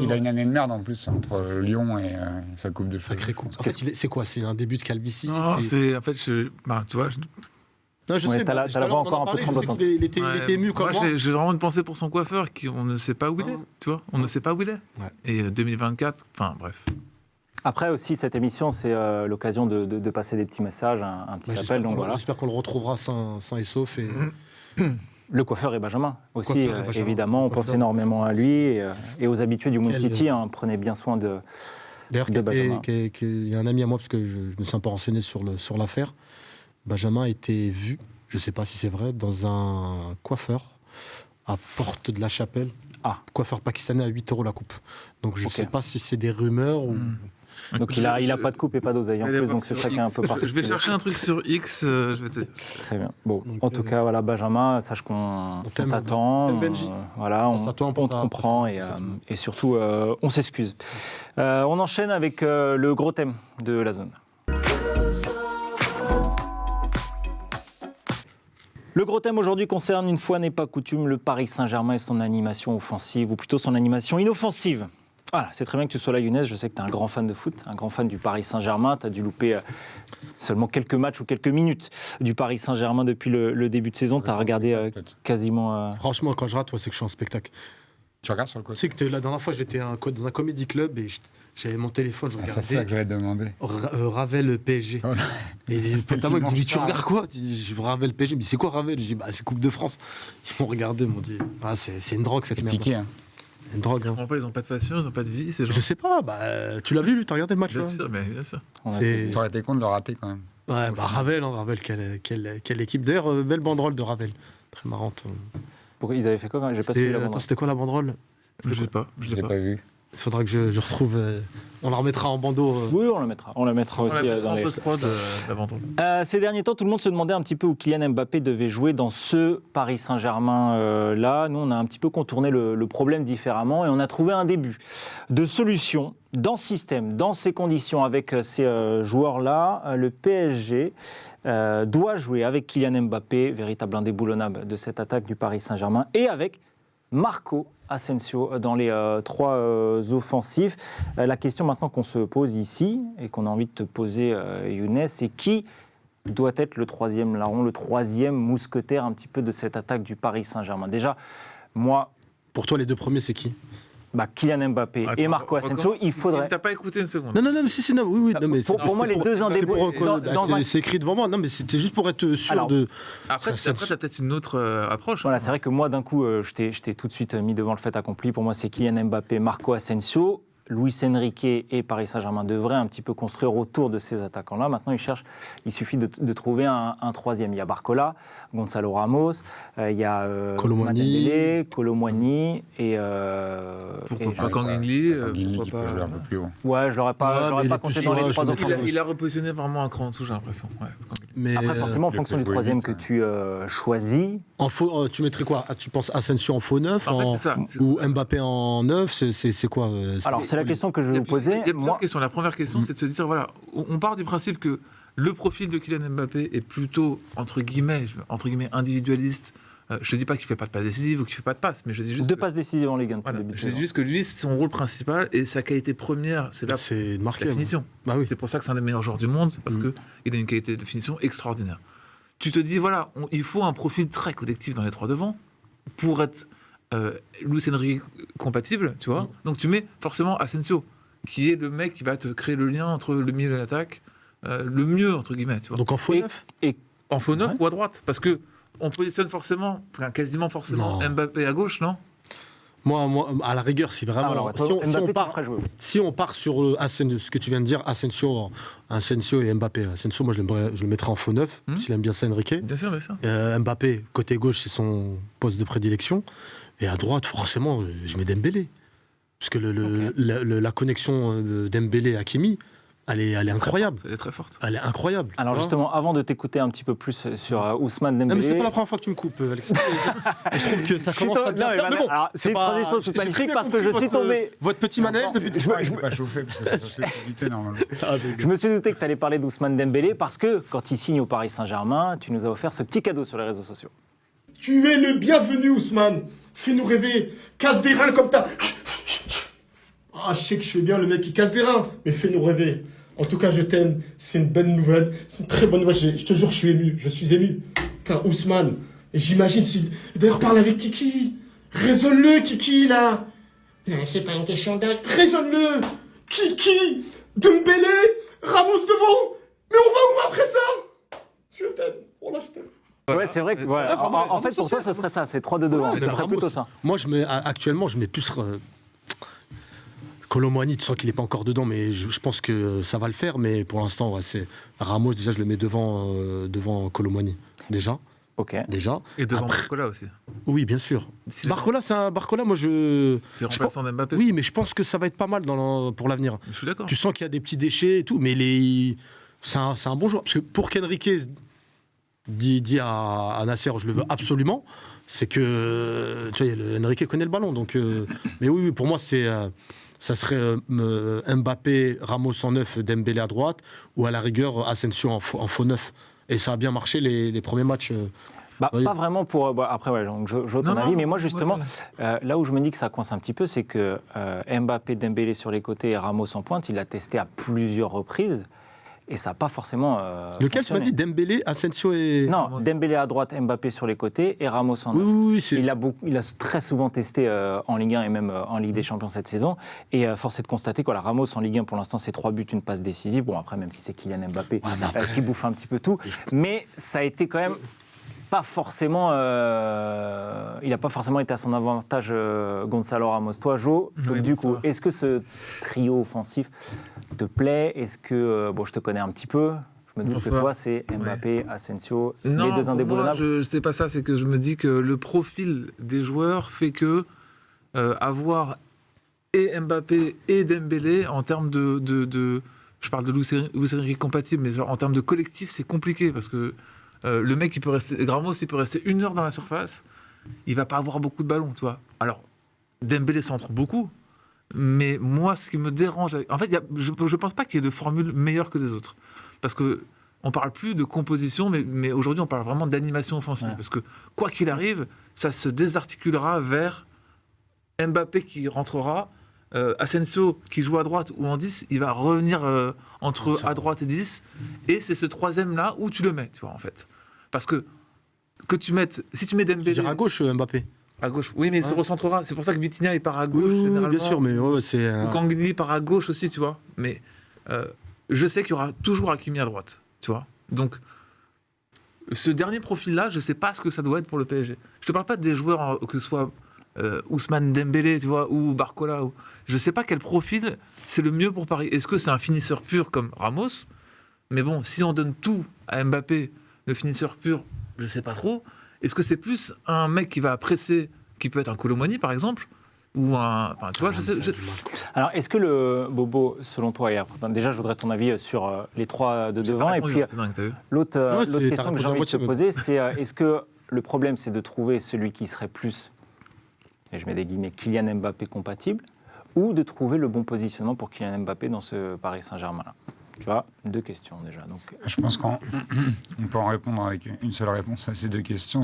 Il a une année de merde en plus entre Lyon et sa coupe de cheveux. Sacré coup. En fait, c'est quoi? C'est un début de calvitie? Non, en fait, tu vois... Non, je sais, t'as la voix encore un peu tremblotante. Il était ému comme moi. J'ai vraiment une pensée pour son coiffeur, on ne sait pas où il est, tu vois. On ne sait pas où il est. Ouais. Et 2024, enfin bref. Après aussi, cette émission, c'est l'occasion de passer des petits messages, un petit appel. Donc voilà. J'espère qu'on le retrouvera sain et sauf. Et... Le coiffeur est Benjamin aussi, évidemment. On pense énormément à lui et aux habitués du Moon City. Prenez bien soin de Benjamin. Il y a un ami à moi, parce que je me suis un peu renseigné sur l'affaire. Benjamin a été vu, je ne sais pas si c'est vrai, dans un coiffeur à Porte de la Chapelle. Coiffeur pakistanais à 8 € la coupe. Donc je ne sais pas si c'est des rumeurs ou... Donc il a pas de coupe et pas d'oseille en plus, donc c'est ça qui est un peu particulier. Je vais chercher un truc sur X, je vais te dire. Très bien. Bon, donc, en tout cas, voilà, Benjamin, sache qu'on t'attend. Voilà, on te comprend et surtout, on s'excuse. On enchaîne avec le gros thème de la zone. Le gros thème aujourd'hui concerne, une fois n'est pas coutume, le Paris Saint-Germain et son animation offensive, ou plutôt son animation inoffensive. Voilà, c'est très bien que tu sois là, Younes. Je sais que tu es un grand fan de foot, un grand fan du Paris Saint-Germain. Tu as dû louper seulement quelques matchs ou quelques minutes du Paris Saint-Germain depuis le début de saison. Tu as regardé quasiment... Franchement, quand je rate, c'est que je suis en spectacle. Tu regardes sur le côté? Tu sais que la dernière fois, j'étais dans un comédie club et j'avais mon téléphone, je regardais. C'est ça que j'allais te demander. Ravel PSG. Oh et notamment, il me dit, mais tu regardes quoi? Je Ravel PSG. Il me dit, c'est quoi Ravel? Je dis, c'est Coupe de France. Ils m'ont regardé, ils m'ont dit, c'est une drogue cette merde. Piqué, hein. Une drogue. Hein. Ils n'ont pas de passion, ils n'ont pas de vie. Je sais pas, tu l'as vu, lui? T'as regardé le match? Bien sûr, bien sûr. Ça aurait été con de le rater quand même. Ouais, Ravel, quelle équipe. D'ailleurs, belle banderole de Ravel. Très marrante. Pourquoi ils avaient fait quoi? J'ai pas suivi la banderole. C'était quoi la banderole? Je l'ai pas. Je l'ai pas vu. Il faudra que je retrouve. On la remettra en bandeau. Oui, on la mettra. On la mettra aussi dans les post-prod d'avant. Ces derniers temps, tout le monde se demandait un petit peu où Kylian Mbappé devait jouer dans ce Paris Saint-Germain là. Nous, on a un petit peu contourné le problème différemment et on a trouvé un début de solution dans ce système, dans ces conditions, avec ces joueurs-là. Le PSG doit jouer avec Kylian Mbappé, véritable indéboulonnable de cette attaque du Paris Saint-Germain, et avec Marco Asensio dans les trois offensifs. La question maintenant qu'on se pose ici et qu'on a envie de te poser, Younes, c'est qui doit être le troisième larron, le troisième mousquetaire un petit peu de cette attaque du Paris Saint-Germain. Déjà, moi... Pour toi, les deux premiers, c'est qui ? Kylian Mbappé et Marco Asensio, il faudrait... T'as pas écouté une seconde. Non, si, non, oui. Non, mais pour moi, les deux indéboulonnables... C'est écrit devant moi. Non, mais c'était juste pour être sûr de... Après, t'as peut-être une autre approche. Voilà, c'est vrai que moi, d'un coup, je t'ai tout de suite mis devant le fait accompli. Pour moi, c'est Kylian Mbappé, Marco Asensio. Luis Enrique et Paris Saint-Germain devraient un petit peu construire autour de ces attaquants-là. Maintenant, il suffit de trouver un troisième. Il y a Barcola, Gonzalo Ramos, il y a Kolo Muani et... pourquoi pas Kangin Pourquoi pas jouer un peu plus haut. Ouais, je l'aurais pas compté dans les trois autres. Il a repositionné vraiment un cran en dessous, j'ai l'impression. Ouais, mais après, forcément, en fonction du troisième que tu choisis... Tu mettrais quoi ? Tu penses Asensio en faux neuf ou Mbappé en neuf ? C'est quoi ? Alors, c'est la question que je vais vous poser. Il y a plusieurs questions. La première question, c'est de se dire, voilà, on part du principe que le profil de Kylian Mbappé est plutôt, entre guillemets individualiste. Je ne dis pas qu'il ne fait pas de passe décisive ou qu'il ne fait pas de passe, mais je dis juste... Deux passes décisives en Ligue 1. Voilà, je dis juste que lui, son rôle principal et sa qualité première, c'est la finition. Bah oui. C'est pour ça que c'est un des meilleurs joueurs du monde, parce qu'il a une qualité de finition extraordinaire. Tu te dis, voilà, il faut un profil très collectif dans les trois devants pour être... Luis Enrique compatible, tu vois. Donc tu mets forcément Asensio, qui est le mec qui va te créer le lien entre le milieu et l'attaque, le mieux entre guillemets, tu vois. Donc en faux neuf en faux neuf ou à droite, parce que on positionne quasiment forcément Mbappé à gauche, non ? Moi, à la rigueur, si vraiment, si on part sur ce que tu viens de dire, Asensio et Mbappé. Asensio, moi, je le mettrais en faux neuf, s'il aime bien ça, Enrique. Bien sûr. Mbappé, côté gauche, c'est son poste de prédilection. Et à droite, forcément, je mets Dembélé. Parce que la connexion Dembélé-Hakimi, elle est incroyable. Elle est très forte. Elle est incroyable. Alors justement, avant de t'écouter un petit peu plus sur Ousmane Dembélé... Non, mais c'est pas la première fois que tu me coupes, Alexis. Je trouve que ça commence à bien faire. Mais bon, c'est une transition toute magnifique parce que je suis tombé... Votre petit manège depuis... Je ne pas chauffer parce que ça se fait vite normalement. Je me suis douté que tu allais parler d'Ousmane Dembélé parce que quand il signe au Paris Saint-Germain, tu nous as offert ce petit cadeau sur les réseaux sociaux. Tu es le bienvenu, Ousmane. Fais-nous rêver. Casse des reins comme ta... Ah, je sais que je fais bien le mec qui casse des reins, mais fais-nous rêver. En tout cas, je t'aime. C'est une bonne nouvelle. C'est une très bonne nouvelle. Je te jure, je suis ému. Je suis ému. Putain, Ousmane. Et j'imagine si... D'ailleurs, parle avec Kiki. Raisonne-le, Kiki, là. Non, c'est pas une question d'âge. Raisonne-le. Kiki. Dembélé. Ramos devant. Mais on va où après ça ? Je t'aime. Oh là, je t'aime. Ouais, c'est vrai que en fait pour toi ce serait ça, c'est 3-2-2. Ce serait plutôt ça. Moi actuellement je mets plus Kolo Muani, tu sens qu'il n'est pas encore dedans, mais je pense que ça va le faire. Mais pour l'instant, c'est Ramos, déjà je le mets devant Kolo Muani. Déjà. Ok. Déjà. Et devant Barcola aussi. Oui, bien sûr. Barcola, moi je. C'est remplaçant d'Mbappé. Oui, mais je pense que ça va être pas mal pour l'avenir. Je suis d'accord. Tu sens qu'il y a des petits déchets et tout, mais c'est un bon joueur. Parce que pour qu'Enrique dit à Nasser, je le veux absolument, c'est que tu vois, Enrique connaît le ballon. Donc, mais oui, pour moi, ça serait Mbappé, Ramos en neuf, Dembélé à droite, ou à la rigueur Asensio en faux neuf. Et ça a bien marché les premiers matchs. Pas vraiment pour... après, j'ai ton avis, mais moi, justement, là où je me dis que ça coince un petit peu, c'est que Mbappé, Dembélé sur les côtés et Ramos en pointe, il l'a testé à plusieurs reprises. Et ça n'a pas forcément lequel tu m'as dit ? Dembélé, Asensio et... Non, Dembélé à droite, Mbappé sur les côtés et Ramos en neuf. Oui, il a très souvent testé en Ligue 1 et même en Ligue des Champions cette saison. Et force est de constater que Ramos en Ligue 1, pour l'instant, c'est 3 buts, une passe décisive. Bon, après, même si c'est Kylian Mbappé qui bouffe un petit peu tout. Mais ça a été quand même... pas forcément, il n'a pas forcément été à son avantage, Gonzalo Ramos. Toi, Jo, du coup, est-ce que ce trio offensif te plaît ? Est-ce que, je te connais un petit peu, je me doute que toi, c'est Mbappé, Asensio, les deux indéboulonnables. Non, je sais pas ça, c'est que je me dis que le profil des joueurs fait que avoir et Mbappé et Dembélé en termes de je parle de Luis Enrique compatible, mais en termes de collectif, c'est compliqué parce que le mec, Ramos, il peut rester 1 heure dans la surface, il va pas avoir beaucoup de ballons, tu vois. Alors, Dembélé centre beaucoup, mais moi, ce qui me dérange, en fait, je pense pas qu'il y ait de formule meilleure que des autres, parce que on parle plus de composition, mais aujourd'hui, on parle vraiment d'animation offensive, parce que quoi qu'il arrive, ça se désarticulera vers Mbappé qui rentrera. Asensio qui joue à droite ou en 10, il va revenir entre à droite et 10, et c'est ce troisième là où tu le mets, tu vois, en fait, parce que tu mettes, si tu mets Dembélé, tu dirais à gauche Mbappé, à gauche, oui, mais il se recentrera, c'est pour ça que Vitinha il part à gauche, oui, bien sûr, mais c'est ou Kangni part à gauche aussi, tu vois, mais je sais qu'il y aura toujours Hakimi à droite, tu vois, donc ce dernier profil là, je sais pas ce que ça doit être pour le PSG. Je te parle pas des joueurs que ce soit Ousmane Dembélé, tu vois, ou Barcola. Je sais pas quel profil c'est le mieux pour Paris. Est-ce que c'est un finisseur pur comme Ramos ? Mais bon, si on donne tout à Mbappé, le finisseur pur, je sais pas trop. Est-ce que c'est plus un mec qui va presser, qui peut être un Kolo Muani par exemple, ou un, enfin, tu vois, Alors, est-ce que le Bobo, selon toi, déjà, je voudrais ton avis sur les trois de devant, et puis l'autre question que j'ai envie de te poser, c'est est-ce que le problème, c'est de trouver celui qui serait plus, et je mets des guillemets, Kylian Mbappé compatible, ou de trouver le bon positionnement pour Kylian Mbappé dans ce Paris Saint-Germain-là? Tu vois, 2 questions déjà. Donc... Je pense qu'on peut en répondre avec une seule réponse à ces 2 questions.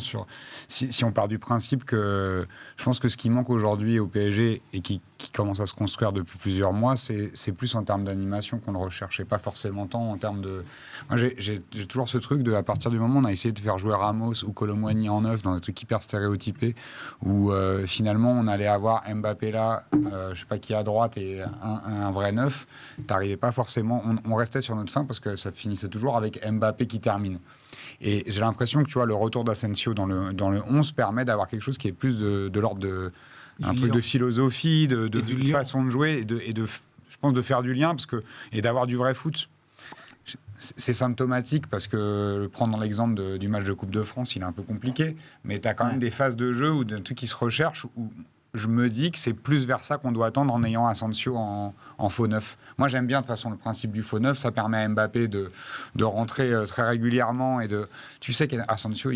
Si on part du principe que je pense que ce qui manque aujourd'hui au PSG et qui commence à se construire depuis plusieurs mois, c'est plus en termes d'animation qu'on le recherche, et pas forcément tant en termes de... Moi, j'ai toujours ce truc de, à partir du moment où on a essayé de faire jouer Ramos ou Kolo Muani en neuf dans des trucs hyper stéréotypés, où finalement on allait avoir Mbappé là, je sais pas qui à droite, et un vrai neuf, t'arrivais pas forcément... On restait sur notre fin parce que ça finissait toujours avec Mbappé qui termine. Et j'ai l'impression que, tu vois, le retour d'Asensio dans le 11 permet d'avoir quelque chose qui est plus de l'ordre de... un truc de philosophie, de façon de jouer, je pense de faire du lien et d'avoir du vrai foot. C'est symptomatique parce que prendre l'exemple du match de Coupe de France, il est un peu compliqué, mais tu as quand même des phases de jeu ou des trucs qui se recherchent où je me dis que c'est plus vers ça qu'on doit attendre en ayant Asensio en faux neuf. Moi, j'aime bien de toute façon le principe du faux neuf. Ça permet à Mbappé de rentrer très régulièrement et de... Tu sais qu'Asensio,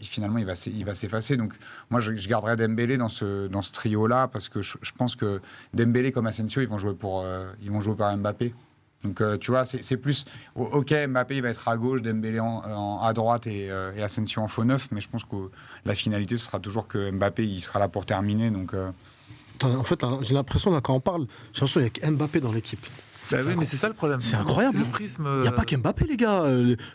finalement, il va s'effacer. Donc, moi, je garderais Dembélé dans ce trio-là parce que je pense que Dembélé comme Asensio, ils vont jouer par Mbappé. Donc, tu vois, c'est plus... Ok, Mbappé, il va être à gauche, Dembélé à droite et Asensio en faux neuf, mais je pense que la finalité, ce sera toujours que Mbappé, il sera là pour terminer. Donc, En fait, j'ai l'impression, là, quand on parle, j'ai l'impression qu'il n'y a qu'Mbappé dans l'équipe. Bah oui, mais c'est ça le problème. C'est incroyable. C'est le prisme. Il n'y a pas qu'Mbappé, les gars.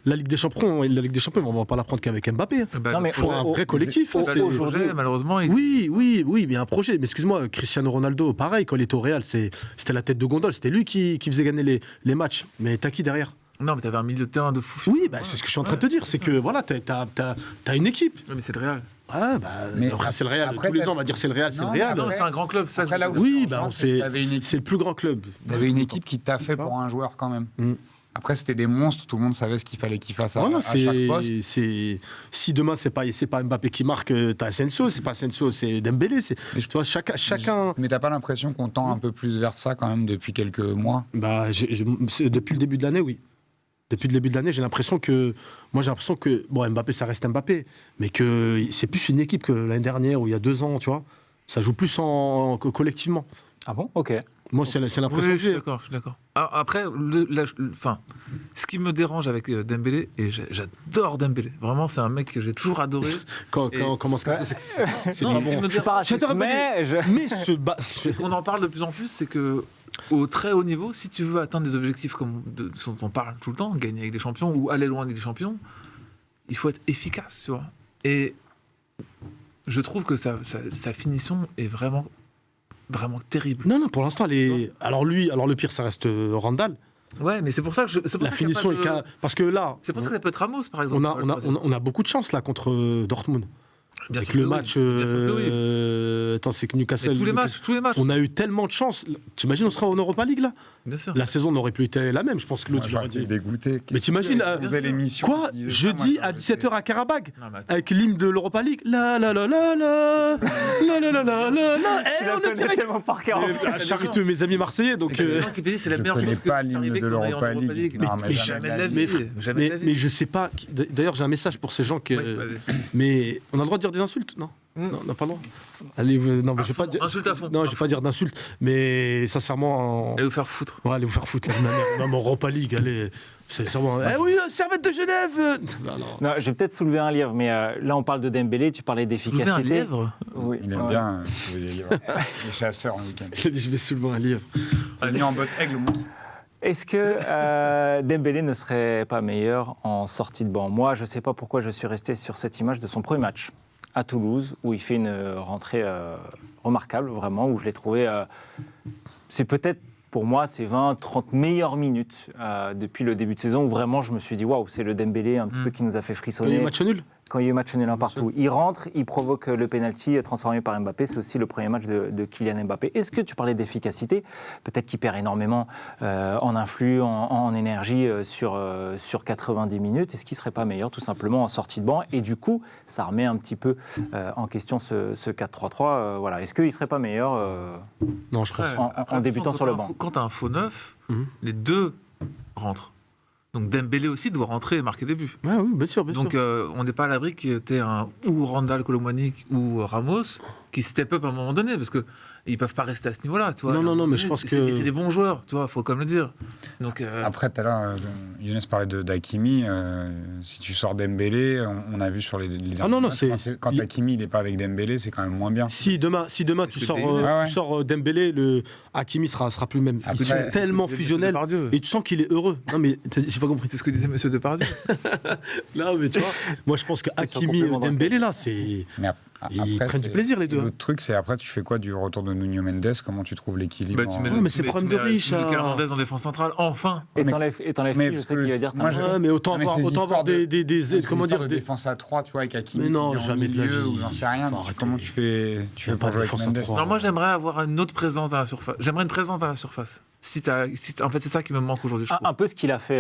La Ligue des Champions, on ne va pas la prendre qu'avec Mbappé. Non, mais il faut un vrai collectif. Aujourd'hui, malheureusement. Oui, il y a un projet. Mais excuse-moi, Cristiano Ronaldo, pareil, quand il était au Real, c'était la tête de gondole. C'était lui qui faisait gagner les matchs. Mais t'as qui derrière ? Non, mais t'avais un milieu de terrain de fou. Oui, c'est ce que je suis en train de te dire. C'est que voilà, t'as une équipe. Oui, mais c'est le Real. Ah, mais après, c'est le Real. Tous les ans, on va dire c'est le Real, c'est le Real. Non, c'est un grand club. Ça, oui, c'est le plus grand club. Il y avait une équipe qui t'a fait pour un joueur quand même. Après, c'était des monstres, tout le monde savait ce qu'il fallait qu'il fasse à chaque poste. Si demain, c'est pas Mbappé qui marque, t'as Asensio, c'est pas Asensio, c'est Dembélé. Tu vois, chacun... Mais t'as pas l'impression qu'on tend un peu plus vers ça quand même depuis quelques mois ? Depuis le début de l'année, oui. Depuis le début de l'année, j'ai l'impression que bon, Mbappé, ça reste Mbappé, mais que c'est plus une équipe que l'année dernière ou il y a 2 ans, tu vois. Ça joue plus collectivement. Ah bon ? Ok. Moi, c'est l'impression que j'ai. Je suis d'accord. Après, ce qui me dérange avec Dembélé, et j'adore Dembélé, vraiment, c'est un mec que j'ai toujours adoré. Comment c'est pas bon. J'adore mais c'est qu'on en parle de plus en plus, c'est que au très haut niveau, si tu veux atteindre des objectifs dont on parle tout le temps, gagner avec des champions ou aller loin avec des champions, il faut être efficace, tu vois. Et je trouve que sa finition est vraiment terrible. Non, pour l'instant, alors le pire, ça reste Randall. Ouais, mais c'est pour ça que la finition parce que là, c'est pour ça que ça peut être Ramos, par exemple. On a beaucoup de chance là contre Dortmund. Bien Avec sûr le que match, oui. Bien sûr que oui. attends, c'est que Newcastle. Mais tous les matchs. On a eu tellement de chance. T'imagines, on sera en Europa League là. Bien sûr. La saison n'aurait plus été la même. Je pense que l'autre, il aurait J'aurais été dit. dégoûté. Mais t'imagines, Vous avez l'émission. quoi, qui disait ça, jeudi moi, à quand 17h à Karabag, Non, mais attends. avec l'hymne de l'Europa League. La la la la la la la la la la la. Tu la On est connais direct. tellement par cœur. Charité, mes amis marseillais. Donc, Il y a des gens qui te disent c'est la Je meilleure connais chose que pas puisse l'hymne arriver de qu'on aille en l'Europa Europa League. League. Non, mais jamais de la mais, vie. Jamais de la vie. mais je sais pas. D'ailleurs, j'ai un message pour ces gens qui. Oui, vas-y. Mais on a le droit de dire des insultes, non? Non, on n'a pas le droit. Allez, non, mais je vais pas dire. Insulte à fond. Non, je vais pas dire d'insultes, mais sincèrement. Allez vous faire foutre. Ouais, allez vous faire foutre, la mère. Non, mais Europa League, allez. C'est sûrement. Eh oui, servette de Genève. Non, non. Non, je vais peut-être soulever un lièvre, mais là on parle de Dembélé, tu parlais d'efficacité. Un lièvre. Oui. Il aime Ouais. bien les chasseurs en week-end. Il a dit, je vais soulever un livre. Il est mis en mode aigle, montre. Est-ce que Dembélé ne serait pas meilleur en sortie de banc? Moi, je ne sais pas pourquoi je suis resté sur cette image de son premier match à Toulouse, où il fait une rentrée remarquable, vraiment, où je l'ai trouvé... c'est peut-être, pour moi, ces 20-30 meilleures minutes depuis le début de saison, où vraiment je me suis dit, waouh, c'est le Dembélé un petit peu qui nous a fait frissonner. Match nul. Quand il y a eu match nul un partout. Il rentre, il provoque le penalty transformé par Mbappé. C'est aussi le premier match de Kylian Mbappé. Est-ce que tu parlais d'efficacité? Peut-être qu'il perd énormément en influx, en énergie sur 90 minutes. Est-ce qu'il ne serait pas meilleur tout simplement en sortie de banc? Et du coup, ça remet un petit peu en question ce 4-3-3. Voilà. Est-ce qu'il ne serait pas meilleur Non, je pense. en débutant sur le banc? Quand tu as un faux neuf, les deux rentrent. Donc Dembélé aussi doit rentrer et marquer des buts. Ouais, oui, bien sûr, bien Donc sûr. on n'est pas à l'abri que tu aies un ou Randal Colomwani ou Ramos qui step up à un moment donné, parce qu'ils ne peuvent pas rester à ce niveau-là. Tu vois. Non, mais je pense que... C'est des bons joueurs, il faut quand même le dire. Donc, Après, tout à l'heure, Younes parlait d'Hakimi. Si tu sors Dembélé, on a vu sur les Ah non, matchs, quand Hakimi n'est pas avec Dembélé, c'est quand même moins bien. Si demain tu que sors, t'es- tu sors Dembélé, le Hakimi sera plus le même. Ils Après, sont tellement fusionnels Depardieu. et tu sens qu'il est heureux. Non mais j'ai pas compris. C'est ce que disait Monsieur Depardieu. Là, mais tu vois, moi je pense que C'était son Hakimi et complément Dembélé là, c'est Mais ils après, prennent du c'est- plaisir les deux. L'autre truc, c'est après, tu fais quoi du retour de Nuno Mendes? Comment tu trouves l'équilibre? Bah, tu mets Ouais, mais c'est problème de riche, Lucas ça. Hernandez en défense centrale, enfin. Et mais- t'enlèves mais je parce sais que qu'il va dire... moi, t'as un- Ouais, mais autant mais avoir, ces autant avoir histoires de- des Ces comment dire histoires de des... défense à 3, tu vois, avec Hakimi. Mais non, qui est en jamais de la milieu, vie. ou j'en sais rien. Faut arrêter. Comment tu fais J'aime pas pour jouer défense à avec Mendes? 3. Non, moi j'aimerais avoir une autre présence dans la surface. J'aimerais une présence dans la surface. En fait, c'est ça qui me manque aujourd'hui, je trouve. Un peu ce qu'il a fait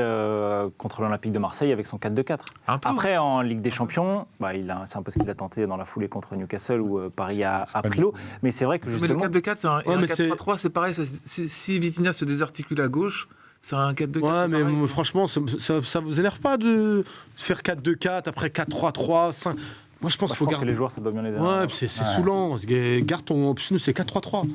contre l'Olympique de Marseille avec son 4-2-4. Un peu. Après, en Ligue des Champions, c'est un peu ce qu'il a tenté dans la foulée contre Newcastle où Paris a pris l'eau. Mais c'est vrai que Mais le justement... 4-2-4, c'est un, et Ouais, un mais 4-3-3, c'est pareil. Si Vitinha se désarticule à gauche, c'est un 4-2-4. Ouais, mais pareil. franchement, ça vous énerve pas de faire 4-2-4 après 4-3-3 5... Moi je pense qu'il je faut pense que garder. les joueurs, ça doit bien les aider. Ouais, c'est saoulant. Garde ton. En plus, nous, c'est 4-3-3.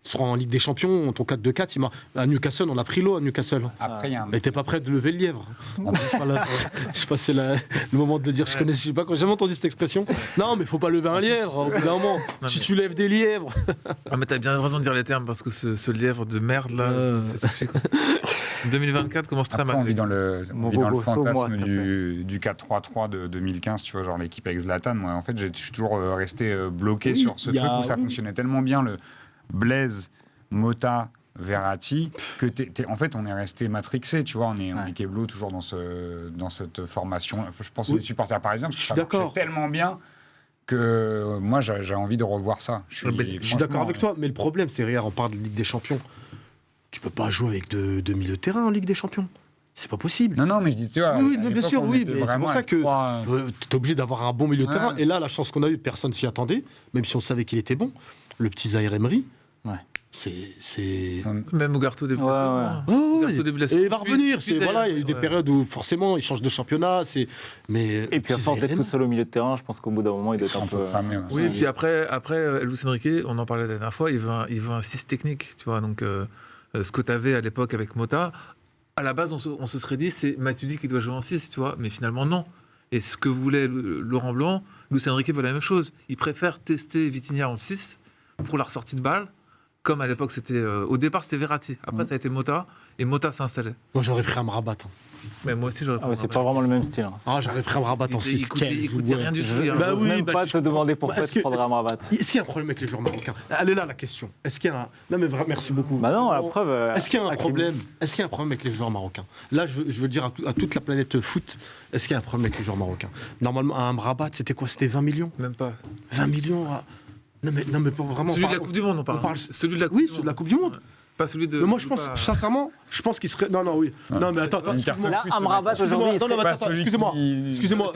Sur en Ligue des Champions, ton 4-2-4, à Newcastle, on a pris l'eau à Newcastle. Après, il y a un Mais t'es pas prêt de lever le lièvre. Je sais pas, c'est le moment de dire, je sais pas, j'ai jamais entendu cette expression. Non, mais faut pas lever un lièvre, au bout d'un moment. Si tu lèves des lièvres. Ah, mais t'as bien raison de dire les termes parce que ce lièvre de merde là, ça suffit quoi. 2024 commence très Après, mal. on vit dans le Bobo, sauve-moi, fantasme s'il te du 4-3-3 de 2015, tu vois, genre l'équipe avec Zlatan. Moi, en fait, je suis toujours resté bloqué Oui, sur ce il y truc a- où ça fonctionnait tellement bien, le Blaise, Mota, Verratti, que en fait, on est resté matrixé, tu vois. On est Keblo toujours dans cette formation. Je pense aux supporters parisiens, parce que Je ça suis marchait d'accord. tellement bien que moi, j'ai envie de revoir ça. Je suis d'accord avec toi, mais le problème, c'est, regarde, on parle de Ligue des Champions. Tu peux pas jouer avec deux milieux de terrain en Ligue des Champions. C'est pas possible. Non, mais je dis, tu vois. Oui, à bien l'époque, sûr, on oui, était mais c'est vraiment pour ça avec que trois- tu es obligé d'avoir un bon milieu de Ouais. terrain. Et là, la chance qu'on a eue, personne s'y attendait, même si on savait qu'il était bon. Le petit Zaïre Emery, Ouais. c'est... Même Ougarté au début de la saison. Ouais, ouais, Ougarté au début de la et saison. il va revenir. Puis, Voilà, il y a eu des ouais. périodes où forcément il change de championnat. Mais Et puis à force d'être tout seul au milieu de terrain, je pense qu'au bout d'un moment, il doit être un un peu... peu cramé, ouais. Oui, et puis après Luis Enrique, on en parlait la dernière fois, il veut un 6 technique, tu vois. Donc, ce que tu avais à l'époque avec Mota, à la base, on se serait dit, c'est Matuidi qui doit jouer en 6, tu vois. Mais finalement, non. Et ce que voulait Laurent Blanc, Luis Enrique veut la même chose. Il préfère tester Vitinha en 6 pour la ressortie de balle comme à l'époque, c'était au départ, c'était Verratti. Après, ça a été Mota, et Mota s'est installé. Moi, j'aurais pris Amrabat. Hein. Mais moi aussi, j'aurais pris c'est pas vraiment le même style. Ah, j'aurais pris Amrabat en 6. Il coûtait rien du tout. Bah oui, même pas te demander pourquoi tu prendrais Amrabat. Est-ce qu'il y a un problème avec les joueurs marocains? Elle est là, la question. Est-ce qu'il y a un... Non, mais vraiment, merci beaucoup. Bah non, la preuve... Est-ce qu'il y a un problème? Est-ce qu'il y a un problème avec les joueurs marocains? Là, je veux le dire à toute la planète foot. Est-ce qu'il y a un problème avec les joueurs marocains? Normalement, un Amrabat, c'était quoi? C'était 20 millions? Même pas. 20 millions Non, mais pour vraiment... Celui de la Coupe du Monde, on parle. Celui de la Coupe Oui, du celui de Monde. la Coupe du Monde. Pas celui de... Mais moi, je pense, sincèrement, qu'il serait... Non, oui. Non, mais attends, excuse-moi. Là, Amrabat, aujourd'hui... Excusez-moi,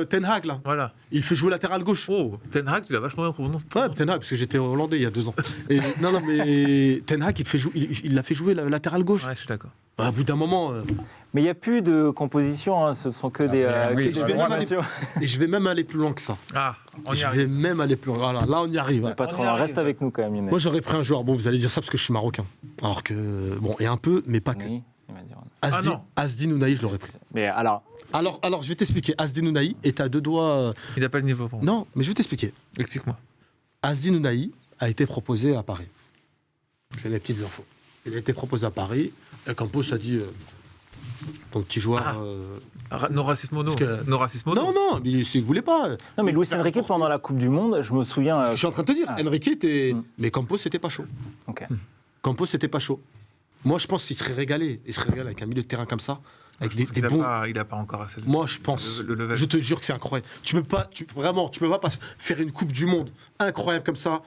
Ten Hag, là. Voilà. Il fait jouer latéral gauche. Oh, Ten Hag, tu l'as vachement bien prononcé. Ouais, Ten Hag, parce que j'étais hollandais il y a 2 ans. Et, non, mais Ten Hag, il l'a fait jouer latéral gauche. Ouais, je suis d'accord. À bout d'un moment... Mais il n'y a plus de composition, hein, ce sont que des... Et je vais même aller plus loin que ça. Ah, on y Je arrive. vais même aller plus loin. Voilà, là, on y arrive. Le patron, reste avec nous quand même, Younes. Moi, j'aurais pris un joueur. Bon, vous allez dire ça parce que je suis marocain. Alors que... Bon, et un peu, mais pas que. Oui, il va dire... non. Asdin Ounahi, je l'aurais pris. Mais alors... Alors, je vais t'expliquer. Asdin Ounahi est à 2 doigts... Il n'a pas le niveau pour moi. Non, mais je vais t'expliquer. Explique-moi. Asdin Ounahi a été proposé à Paris. J'ai les petites infos. Il a été proposé à Paris. Et Campos a dit... ton petit joueur... No racisme mono. No racisme mono. Non, mais il ne voulait pas. Non, mais Luis Enrique, pendant la Coupe du Monde, je me souviens... C'est ce que je suis en train de te dire. Enrique était... Mais Campos, c'était pas chaud. Ok. Campos, c'était pas chaud. Moi, je pense qu'il serait régalé. Il serait régalé avec un milieu de terrain comme ça. Avec des bons... Il n'a pas encore assez... Moi, je pense... Le level. Je te jure que c'est incroyable. Tu peux pas faire une Coupe du Monde incroyable comme ça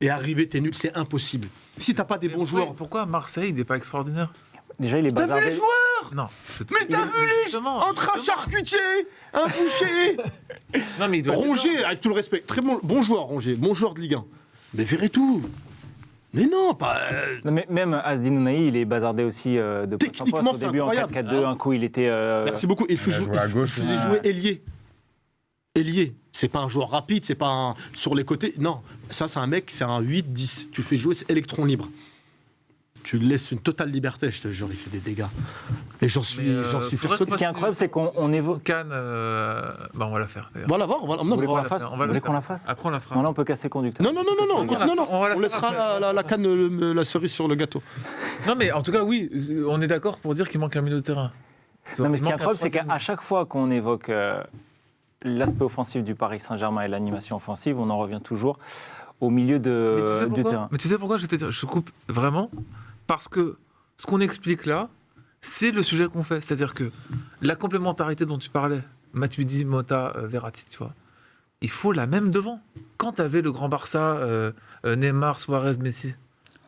et arriver, t'es nul. C'est impossible. Si t'as pas des bons joueurs... Pourquoi Marseille, il n'est pas extraordinaire? Déjà, il est T'as vu les joueurs? Non. Mais t'as vu les joueurs? Entre un charcutier, un boucher... Non, mais il doit Rongier, avec tout le respect, très bon joueur, Rongier, bon joueur de Ligue 1. Mais Verretou. Mais non, pas. Non, mais même Asdin Ounahi, il est bazardé aussi de poste en Techniquement, poste. c'est Au début, incroyable. en 4-4-2, un coup, il était. Merci beaucoup. Il faisait jouer ailier. Ailier. C'est pas un joueur rapide, c'est pas un sur les côtés. Non, ça, c'est un mec, c'est un 8-10. Tu le fais jouer, c'est électron libre. Tu lui laisses une totale liberté, je te jure, il fait des dégâts. Et j'en suis persuadé. Ce qui est incroyable, c'est qu'on évoque. Cannes, on va la faire. On va la voir. Vous voulez qu'on la fasse? Vous voulez qu'on la fasse? Après, on la fera. Non, là, on peut casser le conducteur. Non, on laissera la canne, la cerise sur le gâteau. Non, mais en tout cas, oui, on est d'accord pour dire qu'il manque un milieu de terrain. Non, mais ce qui est incroyable, c'est qu'à chaque fois qu'on évoque l'aspect offensif du Paris Saint-Germain et l'animation offensive, on en revient toujours au milieu du terrain. Mais tu sais pourquoi je coupe vraiment? Parce que ce qu'on explique là, c'est le sujet qu'on fait. C'est-à-dire que la complémentarité dont tu parlais, Matuidi, Mota, Verratti, tu vois, il faut la même devant. Quand tu avais le grand Barça, Neymar, Suarez, Messi,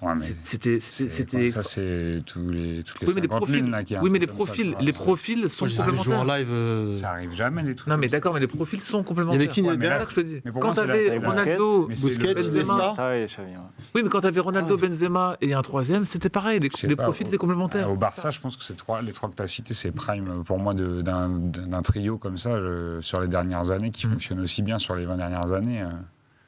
Ouais, mais c'était ça, c'est toutes les oui, mais les 50 profils, lunes, là, qui oui, mais les comme ça, profils, tu vois, les ça. profils sont Moi, je les joue en complémentaires. live. Ça arrive jamais, les trucs. Non, mais comme ça. d'accord, mais les profils sont complémentaires. Il y avait qui, Ouais, Neymar? mais c'est ça que je te dis. Mais pour Quand moi, c'est t'avais la- Ronaldo, Mais c'est Busquets, le- Iniesta. Ah oui, Xavi, ouais. oui, mais quand t'avais Ronaldo, Benzema et un troisième, c'était pareil. Je sais Les pas, profils étaient complémentaires. Au Barça, je pense que les trois que tu as cités, c'est prime pour moi d'un trio comme ça sur les dernières années qui fonctionne aussi bien sur les 20 dernières années.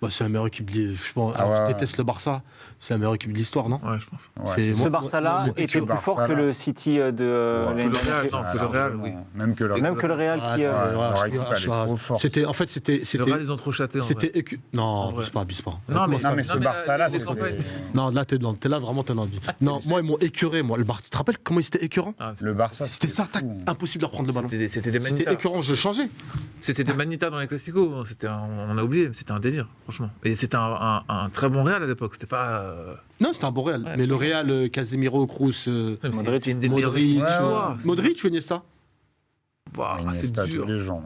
Bah, c'est la meilleure équipe de je déteste le Barça. C'est la meilleure équipe de l'histoire, non? Ouais, je pense. Ouais, C'est- Ce moi- Barça-là moi, était ce plus fort que Barça-là. le City de Ouais, l'année que le Real, dernière. non, que le Real, oui. Même que le Même que le Real Ah, qui. c'est- leur ouais, équipe, elle est trop forte. C'était, en fait, c'était, Le Real, ils ont trop chaté. en vrai. non, En vrai. abuse pas. Non, mais- Non, mais ce Non, mais Barça-là, les c'est. tempêtes. Non, là, t'es là, vraiment, t'es dans le Non, moi, ils m'ont écœuré, moi. Le Barça, tu te rappelles comment ils étaient écœurants? Ah, Le Barça, C'était ça, tac, fou. impossible de reprendre le ballon. C'était des C'était manitas. écœurant, je changeais. C'était des manitas dans les classicos. On a oublié, mais c'était un délire, franchement. Et c'était un très bon Real à l'époque. C'était pas. Non, c'était un bon Real. Ouais. Mais le Real, Casemiro, Kroos, Modric. C'est une des meilleures Modric, équipes de l'histoire. Modric ou Iniesta? Waouh, c'est Iniesta, tous dur. les gens.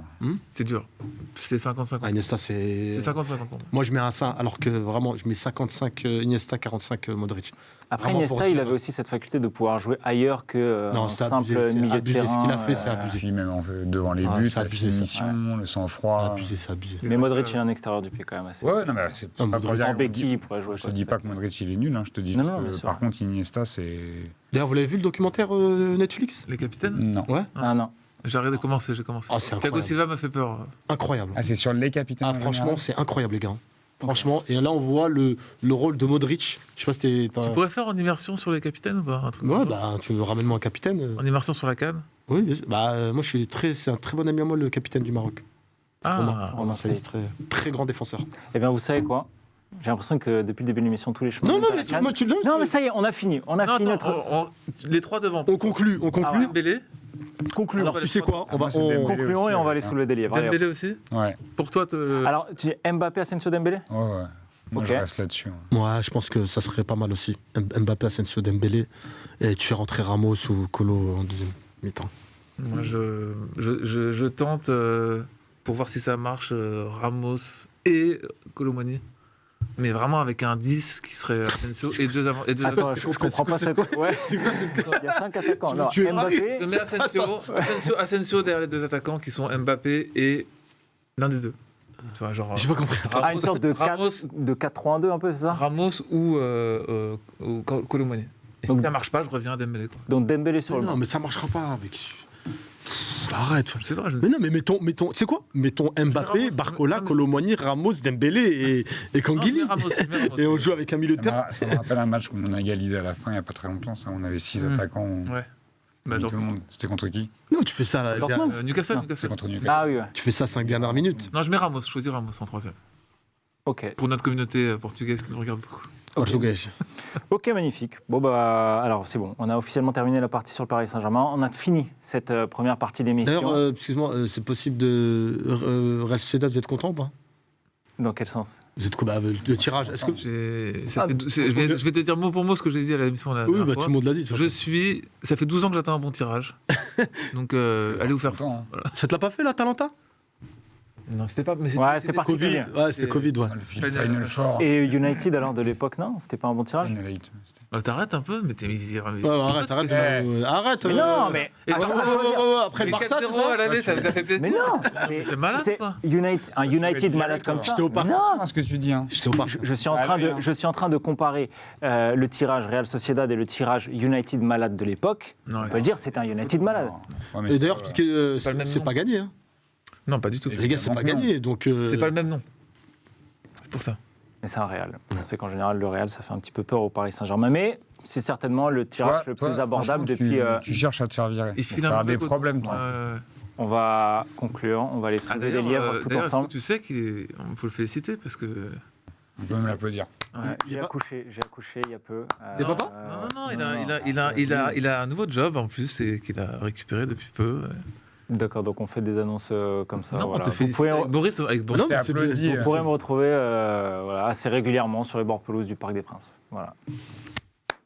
C'est dur. C'est 50-50. Ah, Iniesta, c'est. C'est 50-50 pour moi. Moi, je mets un 5, alors que vraiment, je mets 55 Iniesta, 45 Modric. Après, Vraiment pour Iniesta, il dire- avait aussi cette faculté de pouvoir jouer ailleurs que Non, un c'était simple abusé, c'est milieu de abusé. terrain. Ce qu'il a fait, c'est abusé. Puis même devant les Ah, buts, c'est la abusé, ça. finition, le sang-froid. C'est abusé. Mais Modric, il a un extérieur du pied quand même assez. Ouais, non, mais c'est Non, pas pour Modric, dire. En béquille, il pourrait jouer. Je te dis pas que Modric il est nul, hein, je te dis Non, juste non, que bien sûr. par contre Iniesta c'est. D'ailleurs, vous l'avez vu le documentaire Netflix? Les capitaines Non. Ouais. Ah non. J'ai arrêté de commencer, j'ai commencé. Ah, c'est Thiago incroyable. Silva m'a fait peur. Incroyable. Ah, c'est sur les capitaines. Ah, en franchement, général c'est incroyable, les gars. Franchement, et là, on voit le rôle de Modric. Je sais pas si t'es. Tu pourrais faire en immersion sur les capitaines ou pas un truc Ouais, comme ça bah, tu ramènes-moi un capitaine. En immersion sur la canne. Oui, bien sûr. Bah, moi, c'est un très bon ami à moi, le capitaine du Maroc. Ah, Romain Saïs, très grand défenseur. Eh bien, vous savez quoi? J'ai l'impression que depuis le début de l'émission, tous les chemins. Non, non, mènent à mais la CAN. tu donnes. Non, mais ça y est, on a fini. On a fini notre. Les trois devant. On conclut. Dembélé. Concluons. Alors, tu sais quoi? moi, c'est Dembélé. Concluons aussi, et on va ouais. aller soulever des livres. Allez, Dembélé aussi. Ouais. Pour toi, alors, tu dis Mbappé, Asensio, Dembélé? Ouais. Moi, Ok. je reste là-dessus. Ouais, je pense que ça serait pas mal aussi. Mbappé, Asensio, Dembélé. Et tu fais rentrer Ramos ou Kolo en deuxième mi-temps. moi, je tente pour voir si ça marche Ramos et Colomani. Mais vraiment avec un 10 qui serait Asensio et deux avant. Attends, je comprends pas cette. Ouais. C'est quoi cette. Il y a 5 attaquants. veux Non, tuer Mbappé. Je mets Asensio derrière les deux attaquants qui sont Mbappé et l'un des deux. Tu vois, genre. J'ai pas compris. Ah, une sorte de Ramos, 4-3-1-2 un peu, c'est ça? Ramos ou Colomani. Et Donc- si ça marche pas, je reviens à Dembélé. Quoi. Donc Dembélé sur le Non, banc. mais ça marchera pas, mec. Arrête. Je sais pas. Je ne Mais sais non, mais mettons, tu sais quoi? Mettons Mbappé, Ramos, Barcola, non, mais- Colomani, Ramos, Dembélé et Kangili. Non, mais Ramos, mais Ramos. Et on joue avec un milieu de terrain. Ça me rappelle un match qu'on a égalisé à la fin il n'y a pas très longtemps. Ça. On avait 6 attaquants. Ouais. Bah, Tout le monde. C'était contre qui? Non, tu fais ça. Dortmund. Newcastle. C'est contre Newcastle. Ah oui, ouais. Tu fais ça 5 dernières minutes. Non, je mets Ramos. Je choisis Ramos en troisième. Ok. Pour notre communauté portugaise qui nous regarde beaucoup. Portugais. Ok, magnifique. Bon, bah, alors c'est bon. On a officiellement terminé la partie sur le Paris Saint-Germain. On a fini cette première partie d'émission. D'ailleurs, excuse-moi, c'est possible de. Real Sociedad, vous êtes content ou pas? Dans quel sens? Vous êtes quoi? Le tirage. Est-ce que. Je vais te dire mot pour mot ce que j'ai dit à l'émission la Oui, dernière bah fois. tout le monde l'a dit. Ça fait 12 ans que j'attends un bon tirage. Donc, allez vous faire foutre. Content, hein. Ça te l'a pas fait, là, Talenta? Non, c'était pas. Mais Ouais, c'était particulier. Ouais, c'était Covid, ouais. Le Final Four. Et United, alors, de l'époque, non? C'était pas un bon tirage? Final Eight. T'arrêtes un peu, mais t'es. Ouais, arrête. Arrête. Mais non, mais. Et à ouais, choisir. Après le Les Barça, 4-0 c'est ça? à l'année, ça vous a fait plaisir. Mais non! mais C'est malade, c'est quoi. un United malade comme ça. J'étais au parc. Non! Ce que tu dis. Hein. J'étais au parc. Je suis en train de comparer le tirage Real Sociedad et le tirage United malade de l'époque. Non, On peut le dire, c'était un United malade. Ouais, mais Et c'est d'ailleurs, pas- pas le même c'est nom. pas gagné. Hein. Non, pas du tout. Les gars, c'est pas non. gagné. Donc. C'est pas le même nom. C'est pour ça. Mais c'est un Real. On sait qu'en général, le Real, ça fait un petit peu peur au Paris Saint-Germain. Mais c'est certainement le tirage le plus abordable franchement, depuis. Tu cherches à te faire virer. Il Tu file un as mauvais des côté. problèmes, toi. On va conclure. On va aller soulever des livres tout d'ailleurs, ensemble. tu sais qu'on peut le féliciter parce que. On peut me l'applaudir. Ouais, Il est j'ai pas- accouché il y a peu. Des papas Non, il a un nouveau job en plus et qu'il a récupéré depuis peu. D'accord, donc on fait des annonces comme ça. Non, voilà. on te Vous félicite. pouvez- Avec Boris, Non, mais c'est applaudi. Vous pourrez me retrouver voilà, assez régulièrement sur les bords pelouses du Parc des Princes. Voilà.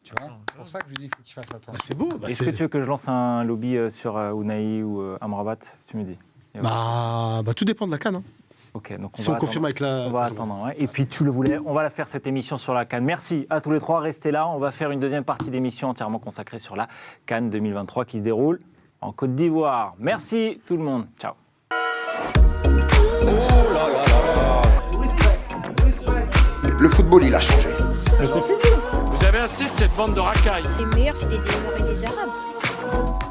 Tu vois C'est pour ça que je dis qu'il faut que tu fasses attention. C'est beau. Bah, Est-ce que tu veux que je lance un lobby sur Unai ou Amrabat? Tu me dis. bah, tout dépend de la canne. Hein. Ok, donc on Si on va confirme avec la. On va attendre. Ouais. Et puis tu le voulais, on va la faire cette émission sur la CAN. Merci à tous les trois, restez là. On va faire une deuxième partie d'émission entièrement consacrée sur la CAN 2023 qui se déroule en Côte d'Ivoire. Merci tout le monde. Ciao. Le football, il a changé. Vous avez assez de cette bande de racailles. Les meilleurs, c'était des Noirs et des Arabes.